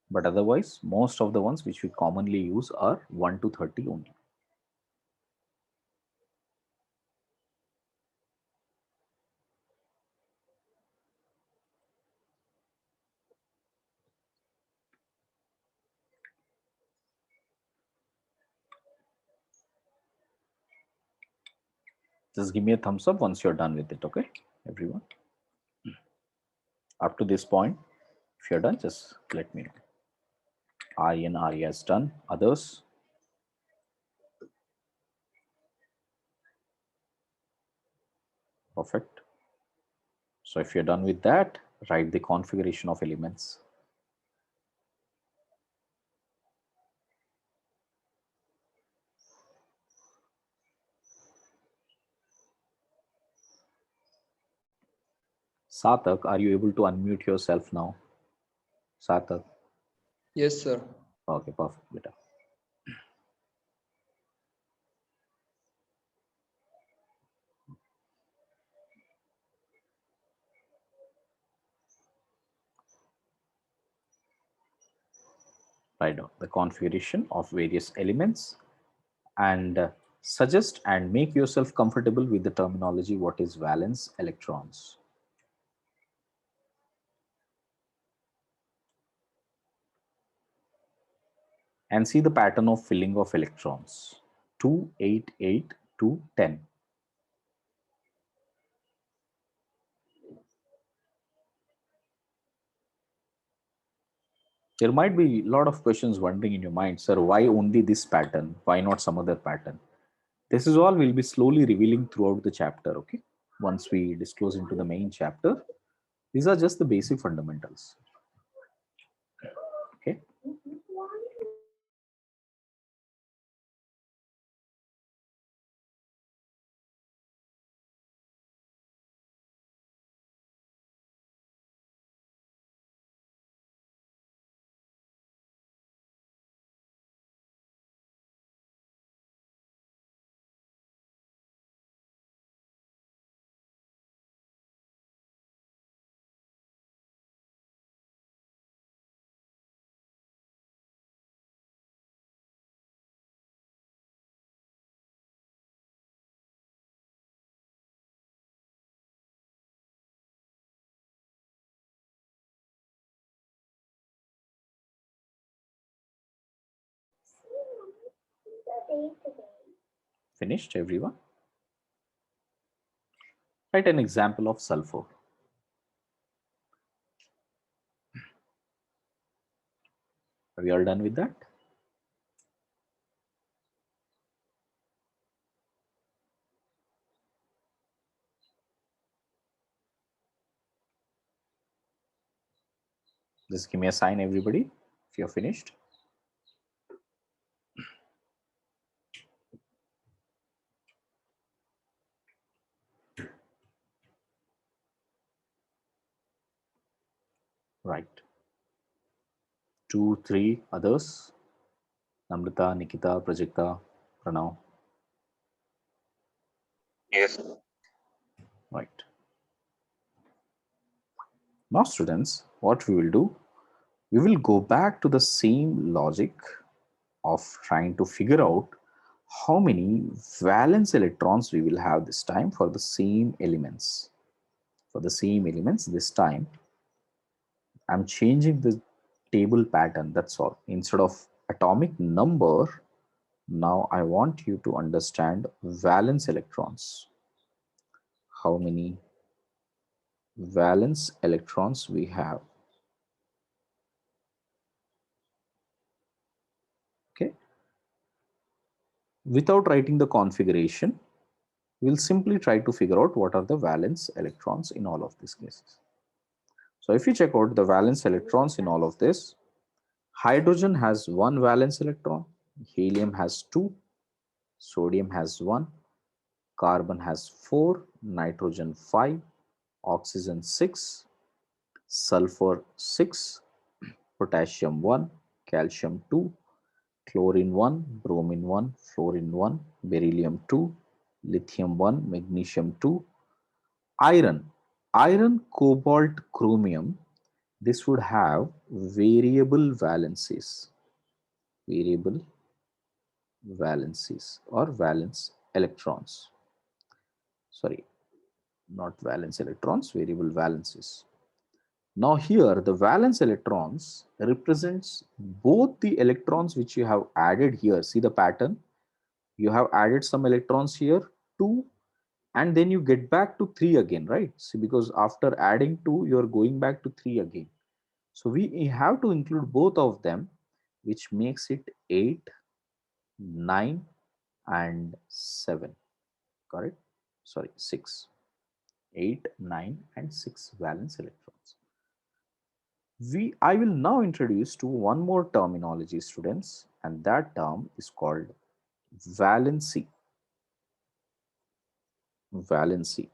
But otherwise, most of the ones which we commonly use are 1 to 30 only. Just give me a thumbs up once you're done with it, okay, everyone? Up to this point, if you're done, just let me know. Aryan, Arya is done. Others? Perfect. So if you're done with that, write the configuration of elements. Satak, are you able to unmute yourself now? Satak. Yes, sir. Okay, perfect, beta. Write down the configuration of various elements and Suggest and make yourself comfortable with the terminology. What is valence electrons? And see the pattern of filling of electrons. 2, 8, 8, 2, 10. There might be a lot of questions wondering in your mind, sir, why only this pattern? Why not some other pattern? This is all we'll be slowly revealing throughout the chapter, okay? Once we disclose into the main chapter, these are just the basic fundamentals, okay? Finished, everyone? Write an example of sulfur. Are we all done with that? Just give me a sign, everybody, if you're finished. Right. 2, 3 others. Namrata, Nikita, Prajakta, Pranav. Yes. Right. Now, students, what we will do, we will go back to the same logic of trying to figure out how many valence electrons we will have this time for the same elements. For the same elements this time, I'm changing the table pattern, that's all. Instead of atomic number, now I want you to understand valence electrons. How many valence electrons we have. Okay. Without writing the configuration, we'll simply try to figure out what are the valence electrons in all of these cases. So if you check out the valence electrons in all of this, hydrogen has 1 valence electron, helium has 2, sodium has 1, carbon has 4, nitrogen 5, oxygen 6, sulfur 6, potassium 1, calcium 2, chlorine 1, bromine 1, fluorine 1, beryllium 2, lithium 1, magnesium 2, iron, cobalt, chromium. This would have variable valencies or valence electrons. Sorry, not valence electrons, variable valencies. Now here the valence electrons represents both the electrons which you have added here. See the pattern? You have added some electrons here, 2, and then you get back to 3 again, right? See, because after adding 2, you're going back to 3 again. So we have to include both of them, which makes it 8, 9, and 7. Correct? Sorry, 6. 8, 9, and 6 valence electrons. I will now introduce to one more terminology, students, and that term is called valency. Valency.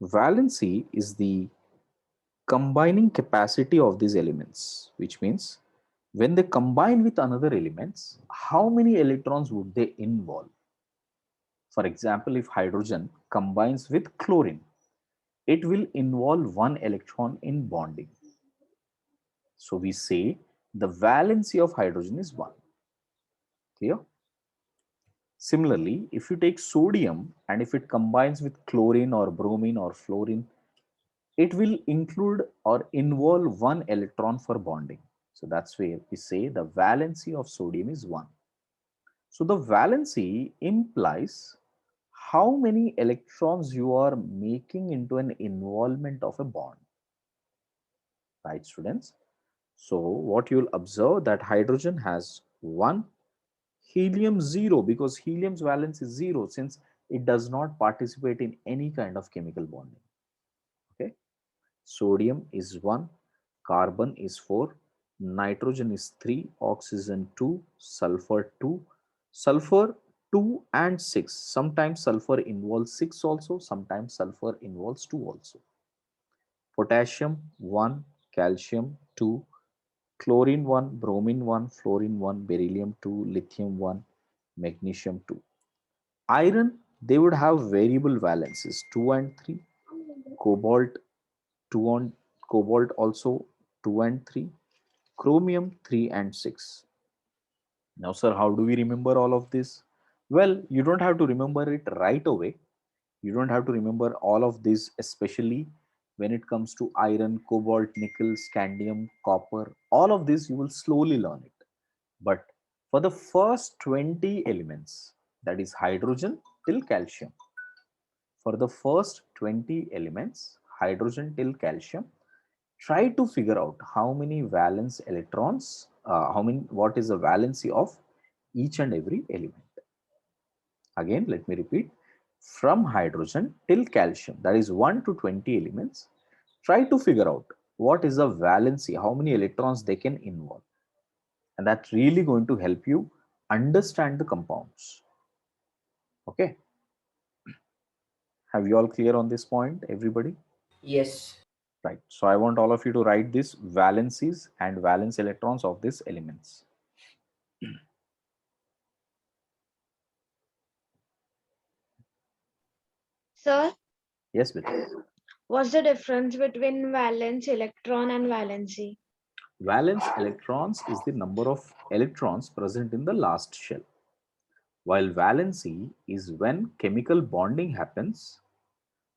Valency is the combining capacity of these elements, which means when they combine with another elements, how many electrons would they involve? For example, if hydrogen combines with chlorine, it will involve 1 electron in bonding. So we say the valency of hydrogen is 1. Clear? Similarly, if you take sodium and if it combines with chlorine or bromine or fluorine, it will include or involve one electron for bonding. So that's where we say the valency of sodium is 1. So the valency implies how many electrons you are making into an involvement of a bond. Right, students? So what you'll observe that hydrogen has 1, helium 0, because helium's valence is 0 since it does not participate in any kind of chemical bonding. Okay, sodium is 1, carbon is 4, nitrogen is 3, oxygen 2, sulfur 2, sulfur 2 and 6. Sometimes sulfur involves 6 also, sometimes sulfur involves 2 also. Potassium 1, calcium 2, chlorine 1, bromine 1, fluorine 1, beryllium 2, lithium 1, magnesium 2. Iron, they would have variable valences 2 and 3, cobalt 2 on cobalt also 2 and 3, chromium 3 and 6. Now, sir, how do we remember all of this? Well, you don't have to remember it right away. You don't have to remember all of this, especially when it comes to iron, cobalt, nickel, scandium, copper. All of this you will slowly learn it. But for the first 20 elements, that is hydrogen till calcium, for the first 20 elements, hydrogen till calcium, try to figure out how many valence electrons, what is the valency of each and every element. Again, let me repeat, from hydrogen till calcium, that is 1 to 20 elements, try to figure out what is the valency, how many electrons they can involve. And that's really going to help you understand the compounds. Okay. Have you all clear on this point, everybody? Yes. Right. So I want all of you to write this valencies and valence electrons of these elements. Sir, Yes, Bill. what's the difference between valence electron and valency? Valence electrons is the number of electrons present in the last shell, while valency is when chemical bonding happens,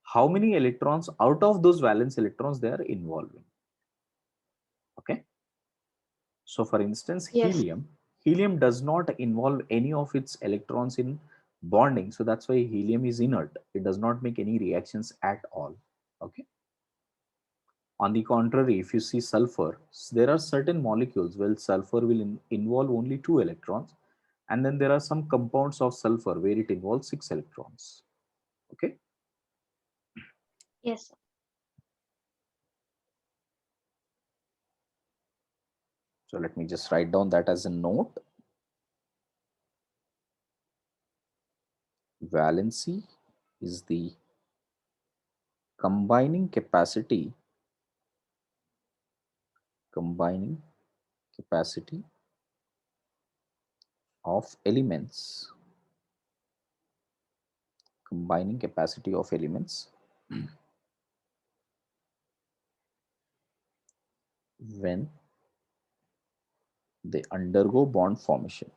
how many electrons out of those valence electrons they are involving. Okay. So for instance, Yes. helium does not involve any of its electrons in bonding. So that's why helium is inert. It does not make any reactions at all. Okay. On the contrary, if you see sulfur, there are certain molecules where sulfur will involve only 2 electrons. And then there are some compounds of sulfur where it involves 6 electrons. Okay. Yes. So let me just write down that as a note. Valency is the combining capacity of elements, when they undergo bond formation.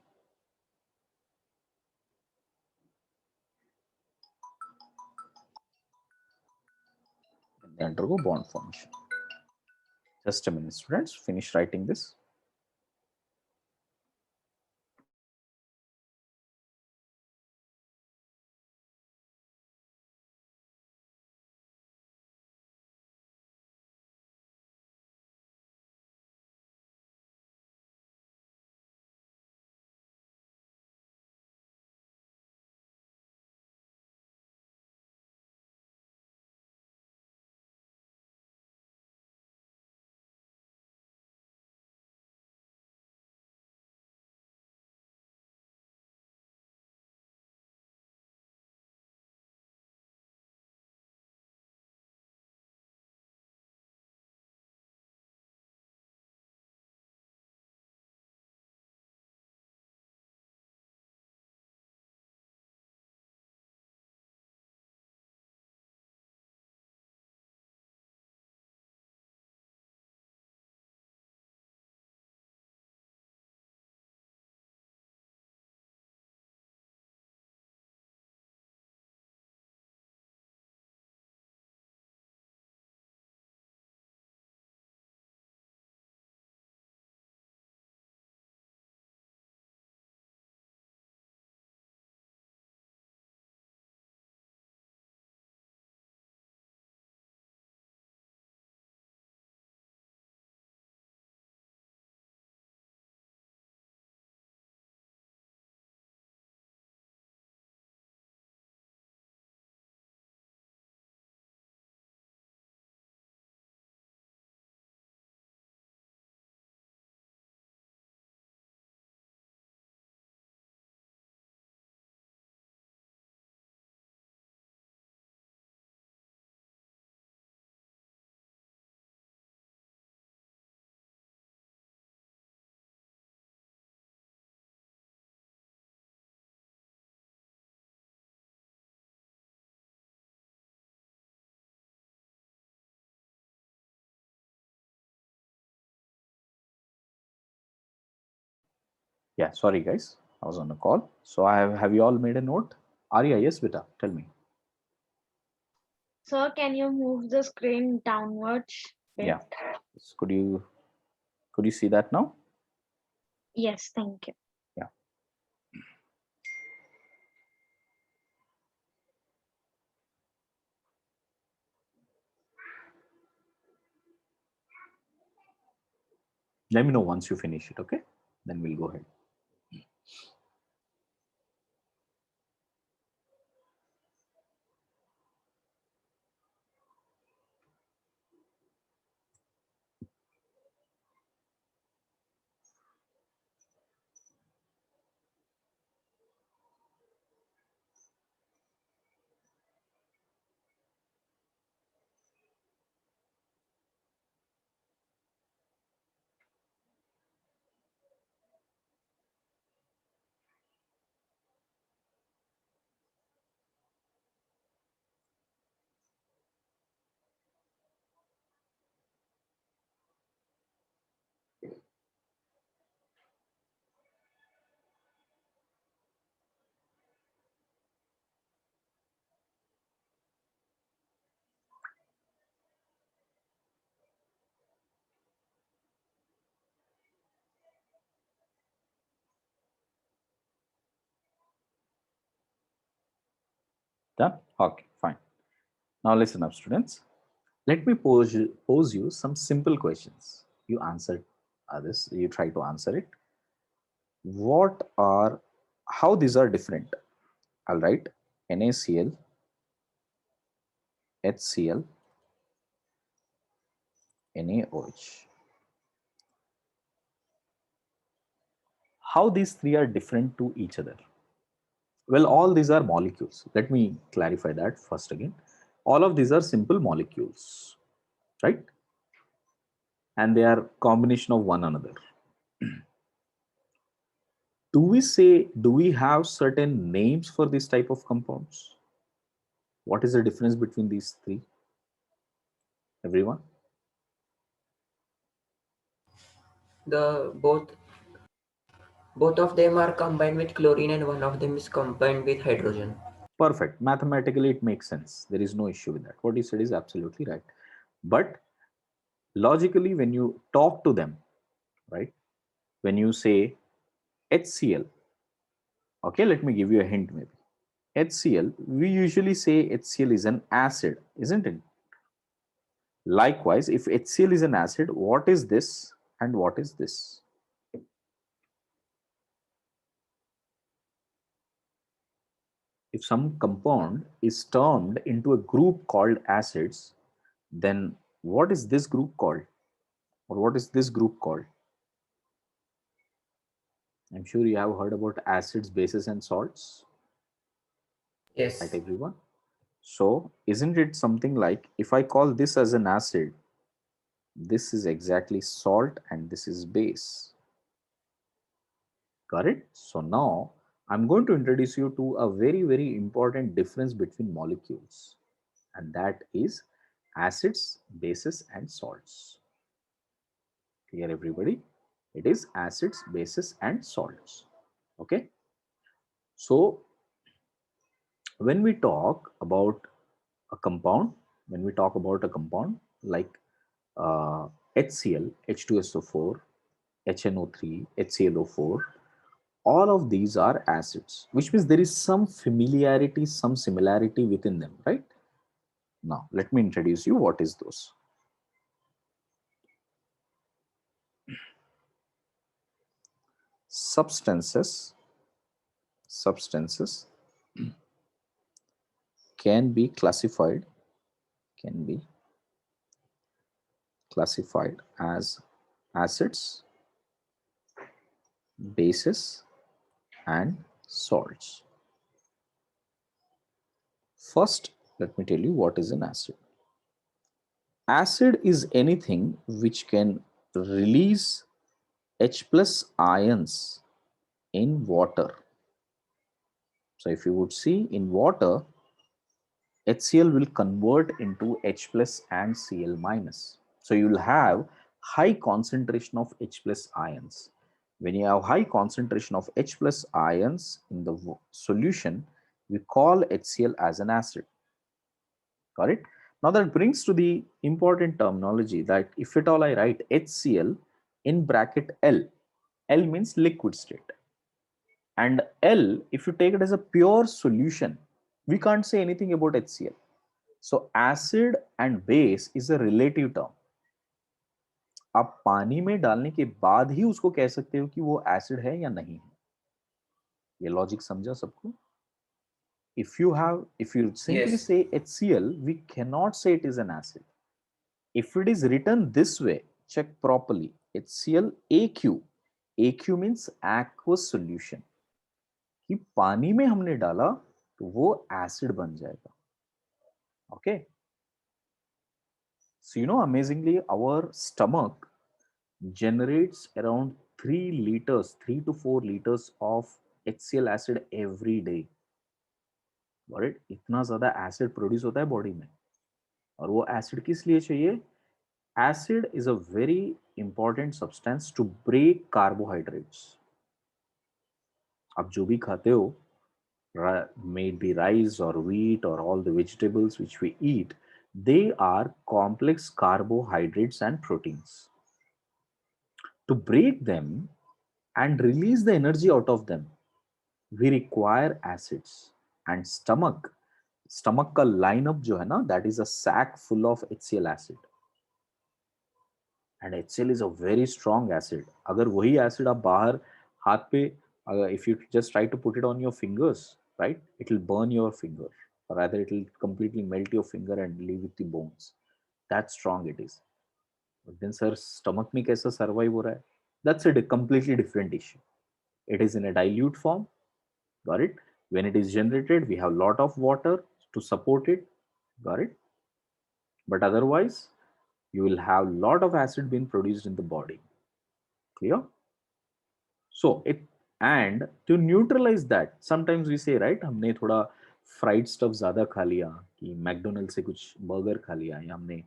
Just a minute, students, finish writing this. Yeah, sorry guys, I was on a call. So have you all made a note? Arya, yes, beta, tell me. Sir, can you move the screen downwards? Yeah. Yes, could you see that now? Yes, thank you. Yeah. Let me know once you finish it, okay? Then we'll go ahead. Done? Okay, fine. Now listen up, students. Let me pose you some simple questions. You answer this, you try to answer it. What are, how these are different? I'll write NaCl, HCl, NaOH. How these three are different to each other? Well, all these are molecules. Let me clarify that first again. All of these are simple molecules, right? And they are combination of one another. Do we have certain names for this type of compounds? What is the difference between these three? Everyone? The both of them are combined with chlorine and one of them is combined with hydrogen. Perfect. Mathematically, it makes sense. There is no issue with that. What you said is absolutely right. But logically, when you talk to them, right? When you say HCl, okay, let me give you a hint maybe. HCl, we usually say HCl is an acid, isn't it? Likewise, if HCl is an acid, what is this and what is this? If some compound is termed into a group called acids, then what is this group called? Or what is this group called? I'm sure you have heard about acids, bases, and salts, right, Yes. everyone? So, isn't it something like if I call this as an acid, this is exactly salt and this is base? Got it? So, now I'm going to introduce you to a very, very important difference between molecules, and that is acids, bases, and salts. Clear, everybody? It is acids, bases, and salts. Okay. So, when we talk about a compound, like HCl, H2SO4, HNO3, HClO4, all of these are acids, which means there is some familiarity, some similarity within them, right? Now, let me introduce you what is those. Substances can be classified as acids, bases, and salts. First, let me tell you what is an acid. Acid is anything which can release H plus ions in water. So if you would see in water, HCl will convert into H plus and Cl minus. So you will have high concentration of H plus ions. When you have high concentration of H plus ions in the solution, we call HCl as an acid. Got it? Now that brings to the important terminology that if at all I write HCl in bracket L, L means liquid state. And L, if you take it as a pure solution, we can't say anything about HCl. So acid and base is a relative term. आप पानी में डालने के बाद ही उसको कह सकते हो कि वो एसिड है या नहीं है. ये लॉजिक समझा सबको? If you simply Yes. say HCl, we cannot say it is an acid. If it is written this way, check properly. HCl AQ. AQ means aqueous solution. कि पानी में हमने डाला तो वो एसिड बन जाएगा. Okay. So amazingly, our stomach generates around 3 to 4 liters of HCl acid every day. Got it? इतना ज्यादा एसिड प्रोड्यूस होता है बॉडी में. और वो एसिड किस लिए चाहिए? Acid is a very important substance to break carbohydrates. आप जो भी खाते हो, may it be rice or wheat or all the vegetables which we eat, they are complex carbohydrates and proteins. To break them and release the energy out of them, we require acids. And stomach का lineup जो है ना, that is a sack full of HCl acid. And HCl is a very strong acid. अगर वही acid आप बाहर हाथ पे, if you just try to put it on your fingers, right, it will burn your finger, or rather it will completely melt your finger and leave with the bones. That strong it is. But then sir, stomach में कैसा survive हो रहा है? That's a completely different issue. It is in a dilute form. Got it? When it is generated, we have a lot of water to support it. Got it? But otherwise, you will have a lot of acid being produced in the body. Clear? So and to neutralize that, sometimes we say, right, हमने थोड़ा fried stuff ज्यादा खा लिया, कि McDonald से कुछ burger खा लिया, या हमने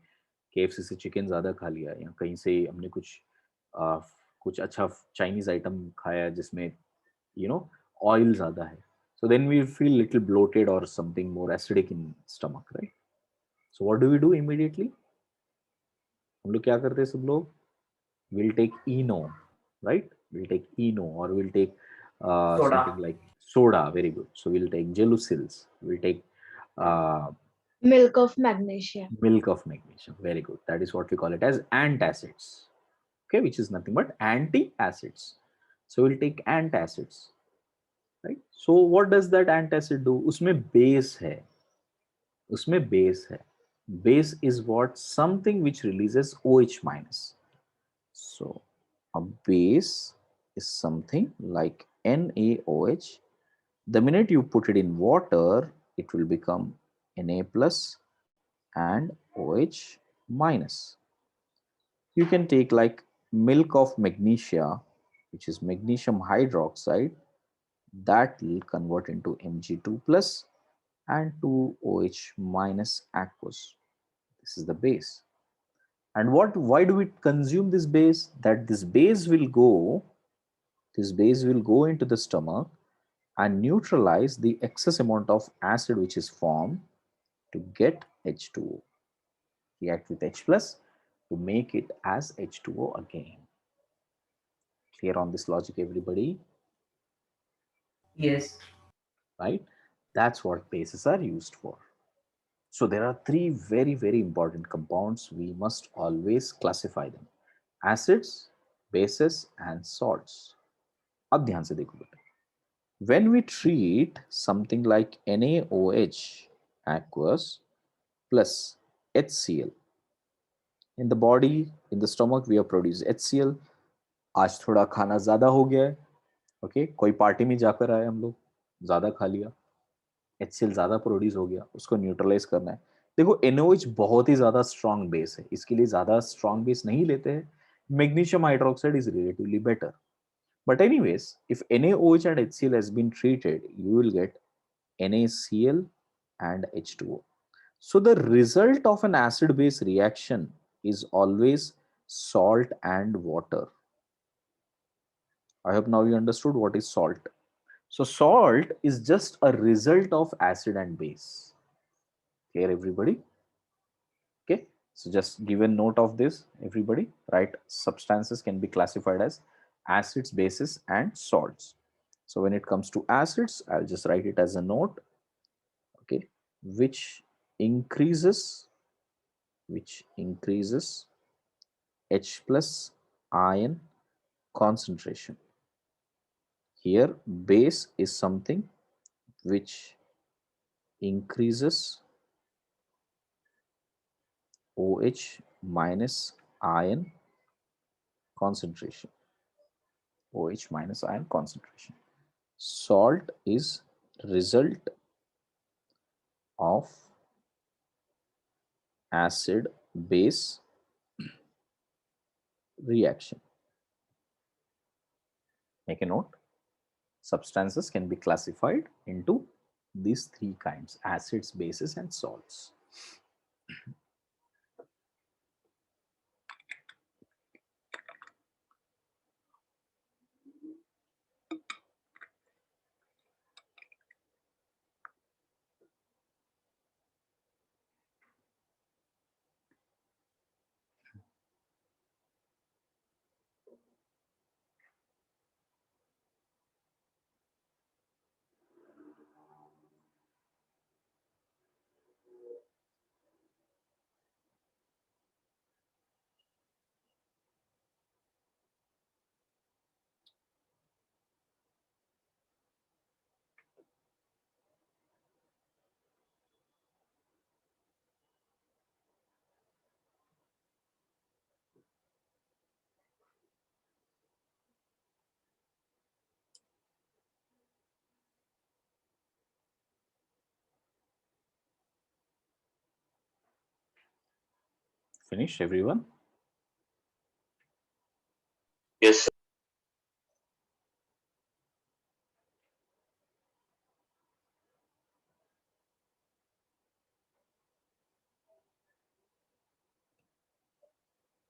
केएफसी से चिकन ज्यादा खा लिया, या कहीं से हमने कुछ अच्छा चाइनीज आइटम खाया जिसमें ऑयल ज्यादा है. So then we feel little bloated or something more acidic in stomach, right? So what do we do immediately? हम लोग क्या करते हैं सब लोग? We'll take ENO, right? We'll take ENO, or we'll take Soda. something like soda. Very good. So we'll take Gelucils. We'll take Milk of magnesia. milk of magnesium. Very good. That is what we call it as antacids. Okay, which is nothing but anti-acids. So we'll take antacids, right? So what does that antacid do? उसमें base है. उसमें base है. Base is what? Something which releases OH minus. So a base is something like NaOH. The minute you put it in water, it will become Na plus and OH minus. You can take like milk of magnesia, which is magnesium hydroxide, that will convert into Mg2 plus and 2OH minus aqueous. This is the base. And why do we consume this base? That this base will go into the stomach and neutralize the excess amount of acid which is formed to get H2O. React with H plus to make it as H2O again. Clear on this logic, everybody? Yes. Right? That's what bases are used for. So there are 3 very, very important compounds. We must always classify them: acids, bases, and salts. अब ध्यान से देखो बेटा. When we treat something like NaOH aqueous plus HCl, in the body, in the stomach, we have produced HCl. आज थोड़ा खाना ज्यादा हो गया है, ओके, कोई पार्टी में जाकर आए हम लोग, ज्यादा खा लिया, HCl ज्यादा प्रोड्यूस हो गया, उसको न्यूट्रलाइज करना है. देखो NaOH बहुत ही ज्यादा स्ट्रॉन्ग बेस है, इसके लिए ज्यादा स्ट्रॉन्ग बेस नहीं लेते हैं. Magnesium hydroxide is relatively better. But anyways, if NaOH and HCl has been treated, you will get NaCl and H2O. So the result of an acid-base reaction is always salt and water. I hope now you understood what is salt. So salt is just a result of acid and base. Clear, everybody? Okay. So just give a note of this, everybody. Right? Substances can be classified as acids, bases, and salts. So when it comes to acids, I'll just write it as a note. Okay, which increases H plus ion concentration. Here base is something which increases OH minus ion concentration. OH minus ion concentration. Salt is result of acid base reaction. Make a note. Substances can be classified into these three kinds: acids, bases, and salts. Finished, everyone? Yes, sir.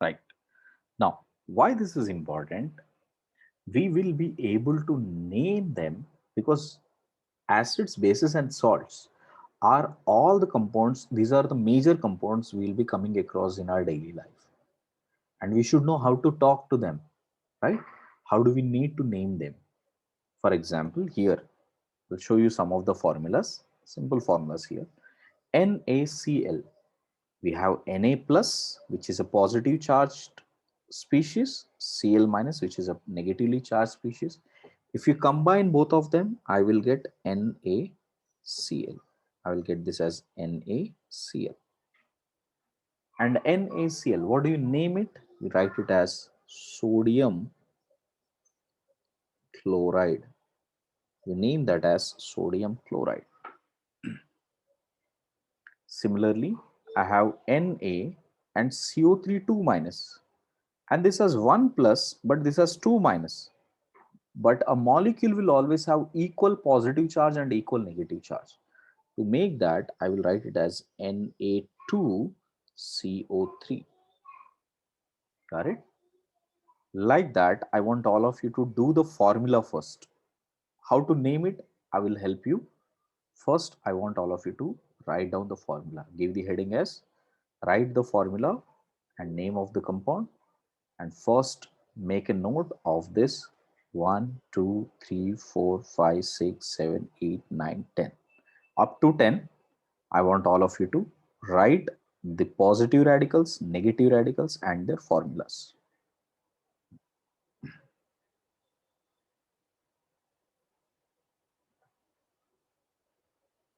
Right. Now, why this is important? We will be able to name them because acids, bases, and salts are all the compounds. These are the major compounds we'll be coming across in our daily life. And we should know how to talk to them, right? How do we need to name them? For example, here, I'll show you some of the formulas, simple formulas here. NaCl, we have Na plus, which is a positive charged species, Cl minus, which is a negatively charged species. If you combine both of them, I will get NaCl. I will get this as NaCl. And NaCl, what do you name it? We write it as sodium chloride. We name that as sodium chloride. Similarly, I have Na and CO3 2 minus. And this has 1 plus, but this has 2 minus. But a molecule will always have equal positive charge and equal negative charge. To make that, I will write it as Na2CO3. Got it? Like that, I want all of you to do the formula first. How to name it, I will help you. First, I want all of you to write down the formula. Give the heading as write the formula and name of the compound. And first, make a note of this 1, 2, 3, 4, 5, 6, 7, 8, 9, 10. Up to 10, I want all of you to write the positive radicals, negative radicals, and their formulas.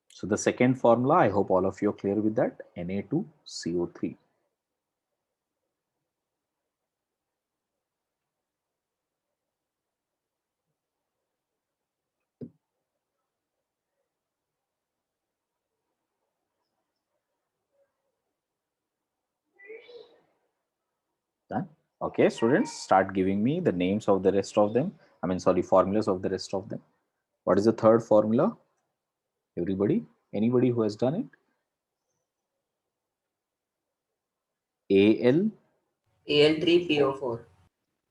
So the second formula, I hope all of you are clear with that, Na2CO3. Done? Okay, students, start giving me the names of the rest of them. Formulas of the rest of them. What is the third formula? Everybody? Anybody who has done it? Al. Al3PO4.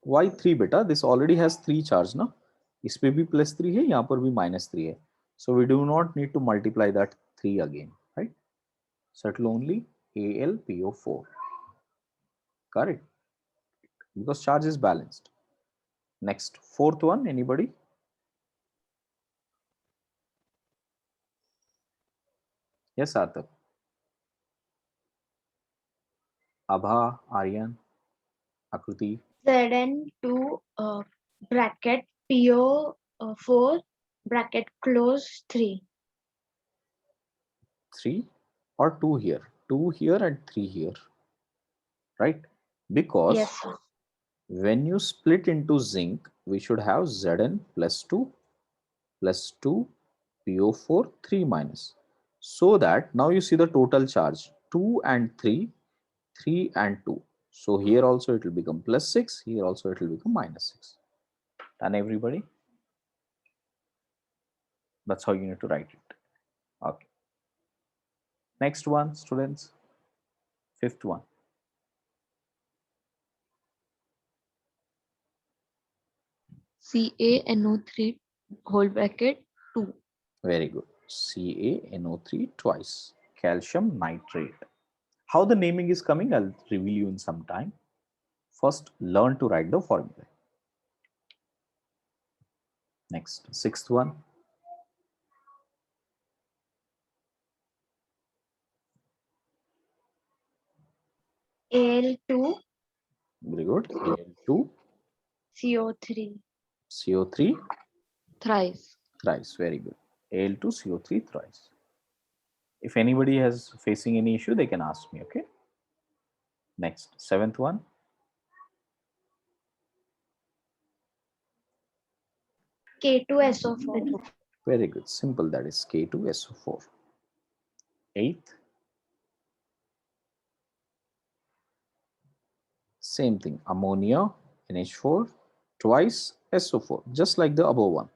Why 3 beta? This already has 3 charge ना, इस पे भी +3 है, यहाँ पर भी -3 है. So we do not need to multiply that 3 again, right? So it will only AlPO4. Correct? Because charge is balanced. Next, fourth one, anybody? Yes, Arthur. Abha, Aryan, Akruti. Zn2 bracket PO4 bracket close 3. 3 or 2 here. 2 here and 3 here. Right? Because Yes, sir. when you split into zinc, we should have Zn plus 2 PO4 3 minus. So that now you see the total charge 2 and 3, 3 and 2. So here also it will become +6, here also it will become -6. Done, everybody? That's how you need to write it. Okay. Next one, students. Fifth one. CaNO3 whole bracket 2. Very good. CaNO3 twice. Calcium nitrate. How the naming is coming, I'll reveal you in some time. First, learn to write the formula. Next, sixth one. Al2 Very good. Al2 CO3. CO3 Thrice. thrice. Very good. Al2 CO3 thrice. If anybody has facing any issue, they can ask me. Okay. Next, seventh one. K2SO4. Very good. Simple. That is K2SO4. Eighth. Same thing. Ammonia NH4 twice SO4. Just like the above one.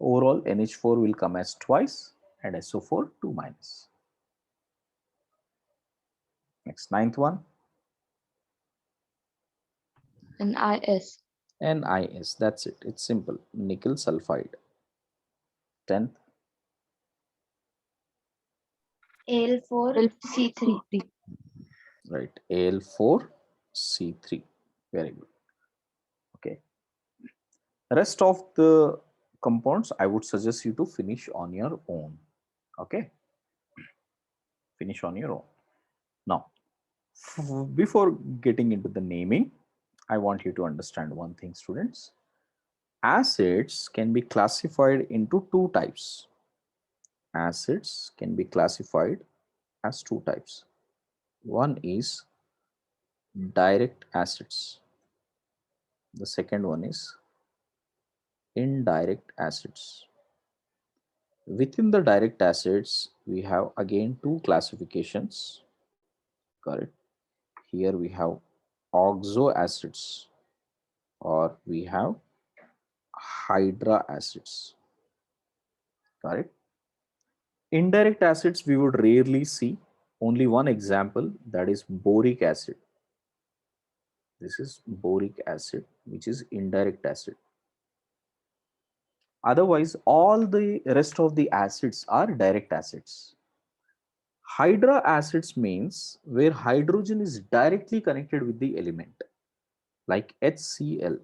Overall, NH4 will come as twice and SO4 2 minus. Next, ninth one. NIS. NIS. That's it. It's simple. Nickel sulfide. 10th. Al4C3. Right. Al4C3. Very good. Okay. Rest of the compounds, I would suggest you to finish on your own. Okay. Finish on your own. Now, before getting into the naming, I want you to understand one thing, students. Acids can be classified into two types. Acids can be classified as two types. One is direct acids. The second one is indirect acids. Within the direct acids, we have again two classifications. Correct. Here we have oxo acids or we have hydra acids. Correct. Indirect acids we would rarely see. Only one example, that is boric acid. This is boric acid, which is indirect acid. Otherwise, all the rest of the acids are direct acids. Hydra acids means where hydrogen is directly connected with the element, like HCl,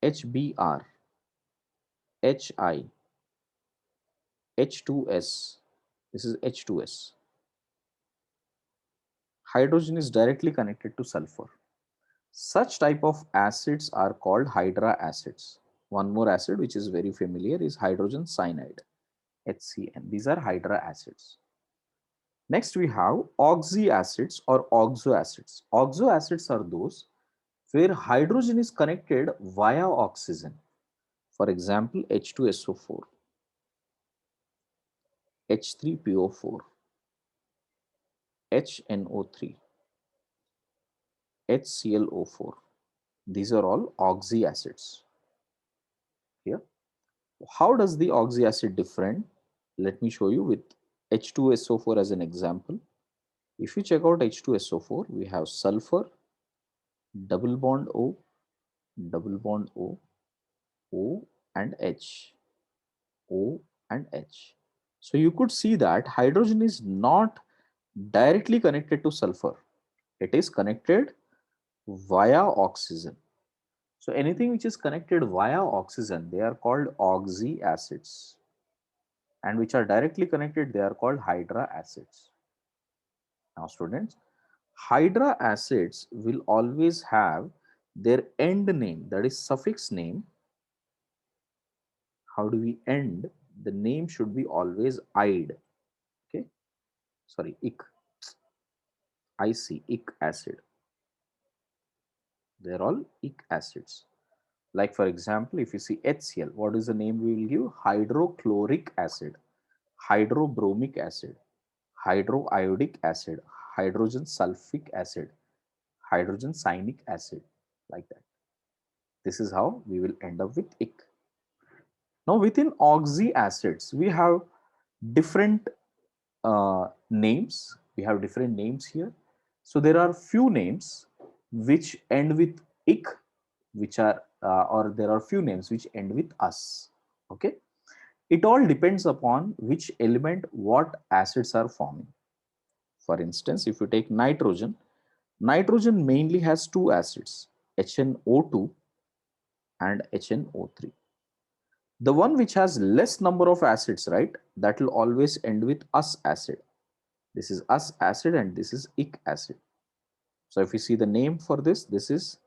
HBr, HI, H2S. This is H2S. Hydrogen is directly connected to sulfur. Such type of acids are called hydra acids. One more acid which is very familiar is hydrogen cyanide, HCN. These are hydra acids. Next we have oxy acids or oxo acids. Oxo acids are those where hydrogen is connected via oxygen. For example, H2SO4, H3PO4, HNO3, HClO4. These are all oxy acids. Here, how does the oxy acid different? Let me show you with H2SO4 as an example. If you check out H2SO4, we have sulfur, double bond O, double bond O, O and H, O and H. So you could see that hydrogen is not directly connected to sulfur. It is connected via oxygen. So anything which is connected via oxygen, they are called oxy acids, and which are directly connected, they are called hydra acids. Now students, hydra acids will always have their end name, that is suffix name. How do we end? The name should be always "ide." Okay, sorry, ic, ic acid. They're all ic acids. Like for example, if you see HCl, what is the name we will give? Hydrochloric acid, hydrobromic acid, hydroiodic acid, hydrogen sulfic acid, hydrogen cyanic acid, like that. This is how we will end up with ic. Now within oxy acids, we have different names. We have different names here. So there are few names which end with ic, which are or there are few names which end with us. Okay, it all depends upon which element what acids are forming. For instance, if you take nitrogen, nitrogen mainly has two acids, HNO2 and HNO3. The one which has less number of acids, right, that will always end with us acid. This is us acid and this is ic acid. So if you see the name for this, this is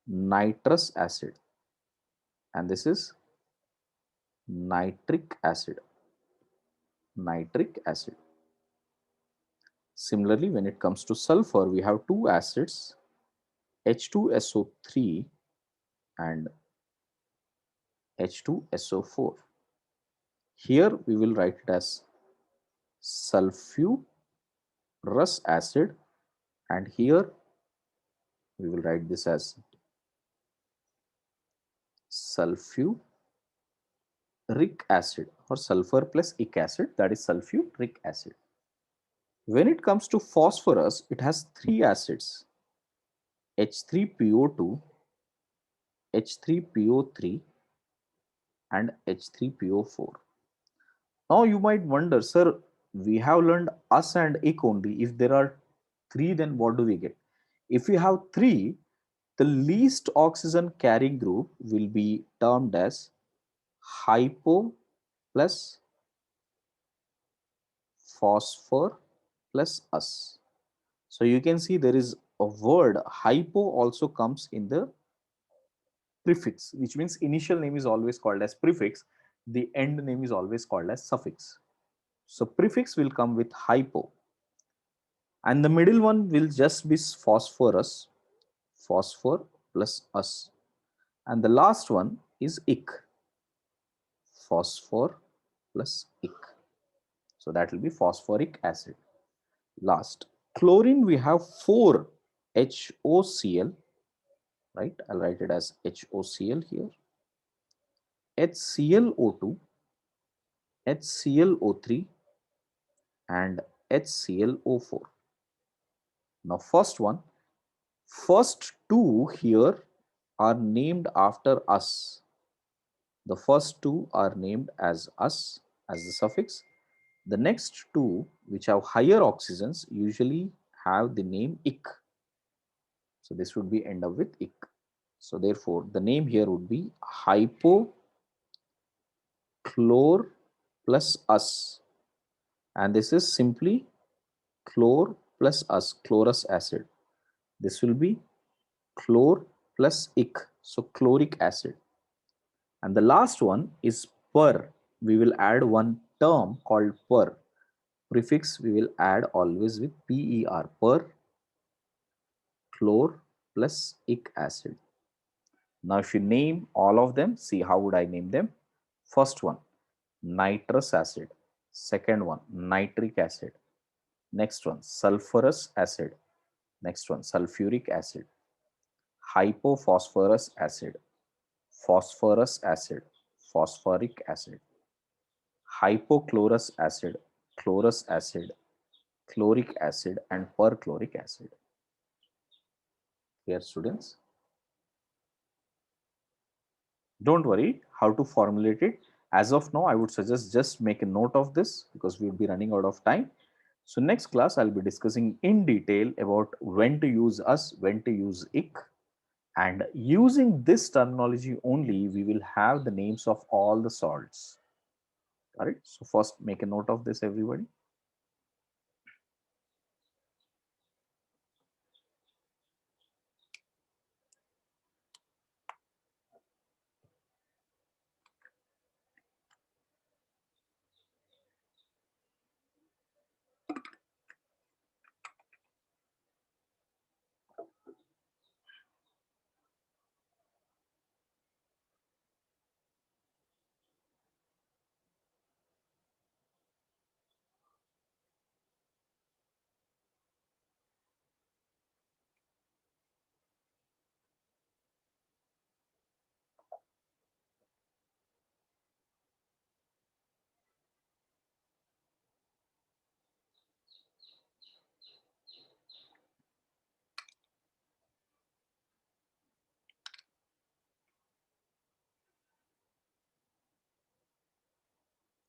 nitrous acid and this is nitric acid. Nitric acid. Similarly, when it comes to sulfur, we have two acids, H2SO3 and H2SO4. Here we will write it as sulfurous acid, and here we will write this as sulfuric acid, or sulfur plus ic acid, that is sulfuric acid. When it comes to phosphorus, it has three acids, H3PO2, H3PO3 and H3PO4. Now you might wonder, sir, we have learned us and ic only. If there are three, then what do we get? If we have three, the least oxygen carrying group will be termed as hypo plus phosphor plus us. So you can see there is a word hypo also comes in the prefix, which means initial name is always called as prefix, the end name is always called as suffix. So prefix will come with hypo, and the middle one will just be phosphorus, phosphor plus us, and the last one is ic, phosphor plus ic. So that will be phosphoric acid. Last, chlorine, we have 4 HOCl, right? I'll write it as HOCl here, HClO2, HClO3 and HClO4. Now first two here are named after us. The first two are named as us as the suffix. The next two, which have higher oxygens, usually have the name ic. So this would be end up with ic. So therefore the name here would be hypochlor plus us, and this is simply chlor plus us, chlorous acid. This will be chlor plus ic, so chloric acid. And the last one is per. We will add one term called per. Prefix we will add always with per, per chlor plus ic acid. Now if you name all of them, see how would I name them? First one, nitrous acid. Second one, nitric acid. Next one, sulfurous acid. Next one, sulfuric acid. Hypophosphorus acid, phosphorus acid, phosphoric acid, hypochlorous acid, chlorous acid, chloric acid and perchloric acid. Dear students, don't worry how to formulate it. As of now, I would suggest just make a note of this because we will be running out of time. So next class, I'll be discussing in detail about when to use us, when to use ik, and using this terminology only, we will have the names of all the salts. All right. So first, make a note of this, everybody.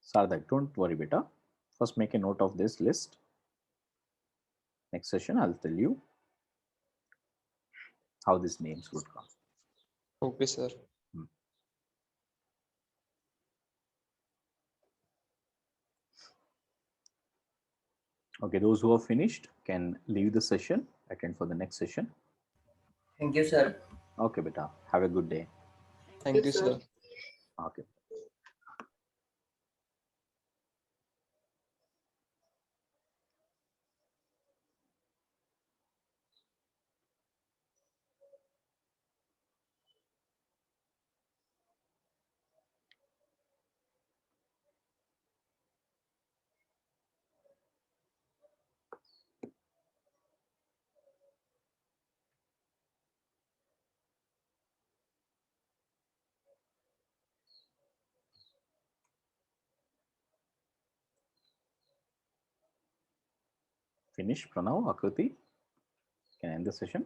Sardak, don't worry, beta. First, make a note of this list. Next session, I'll tell you how these names would come. Okay, sir. Okay, those who have finished can leave the session, attend for the next session. Thank you, sir. Okay, beta. Have a good day. Thank you, sir. Okay. Finish, Pranav, Akriti. Can I end the session?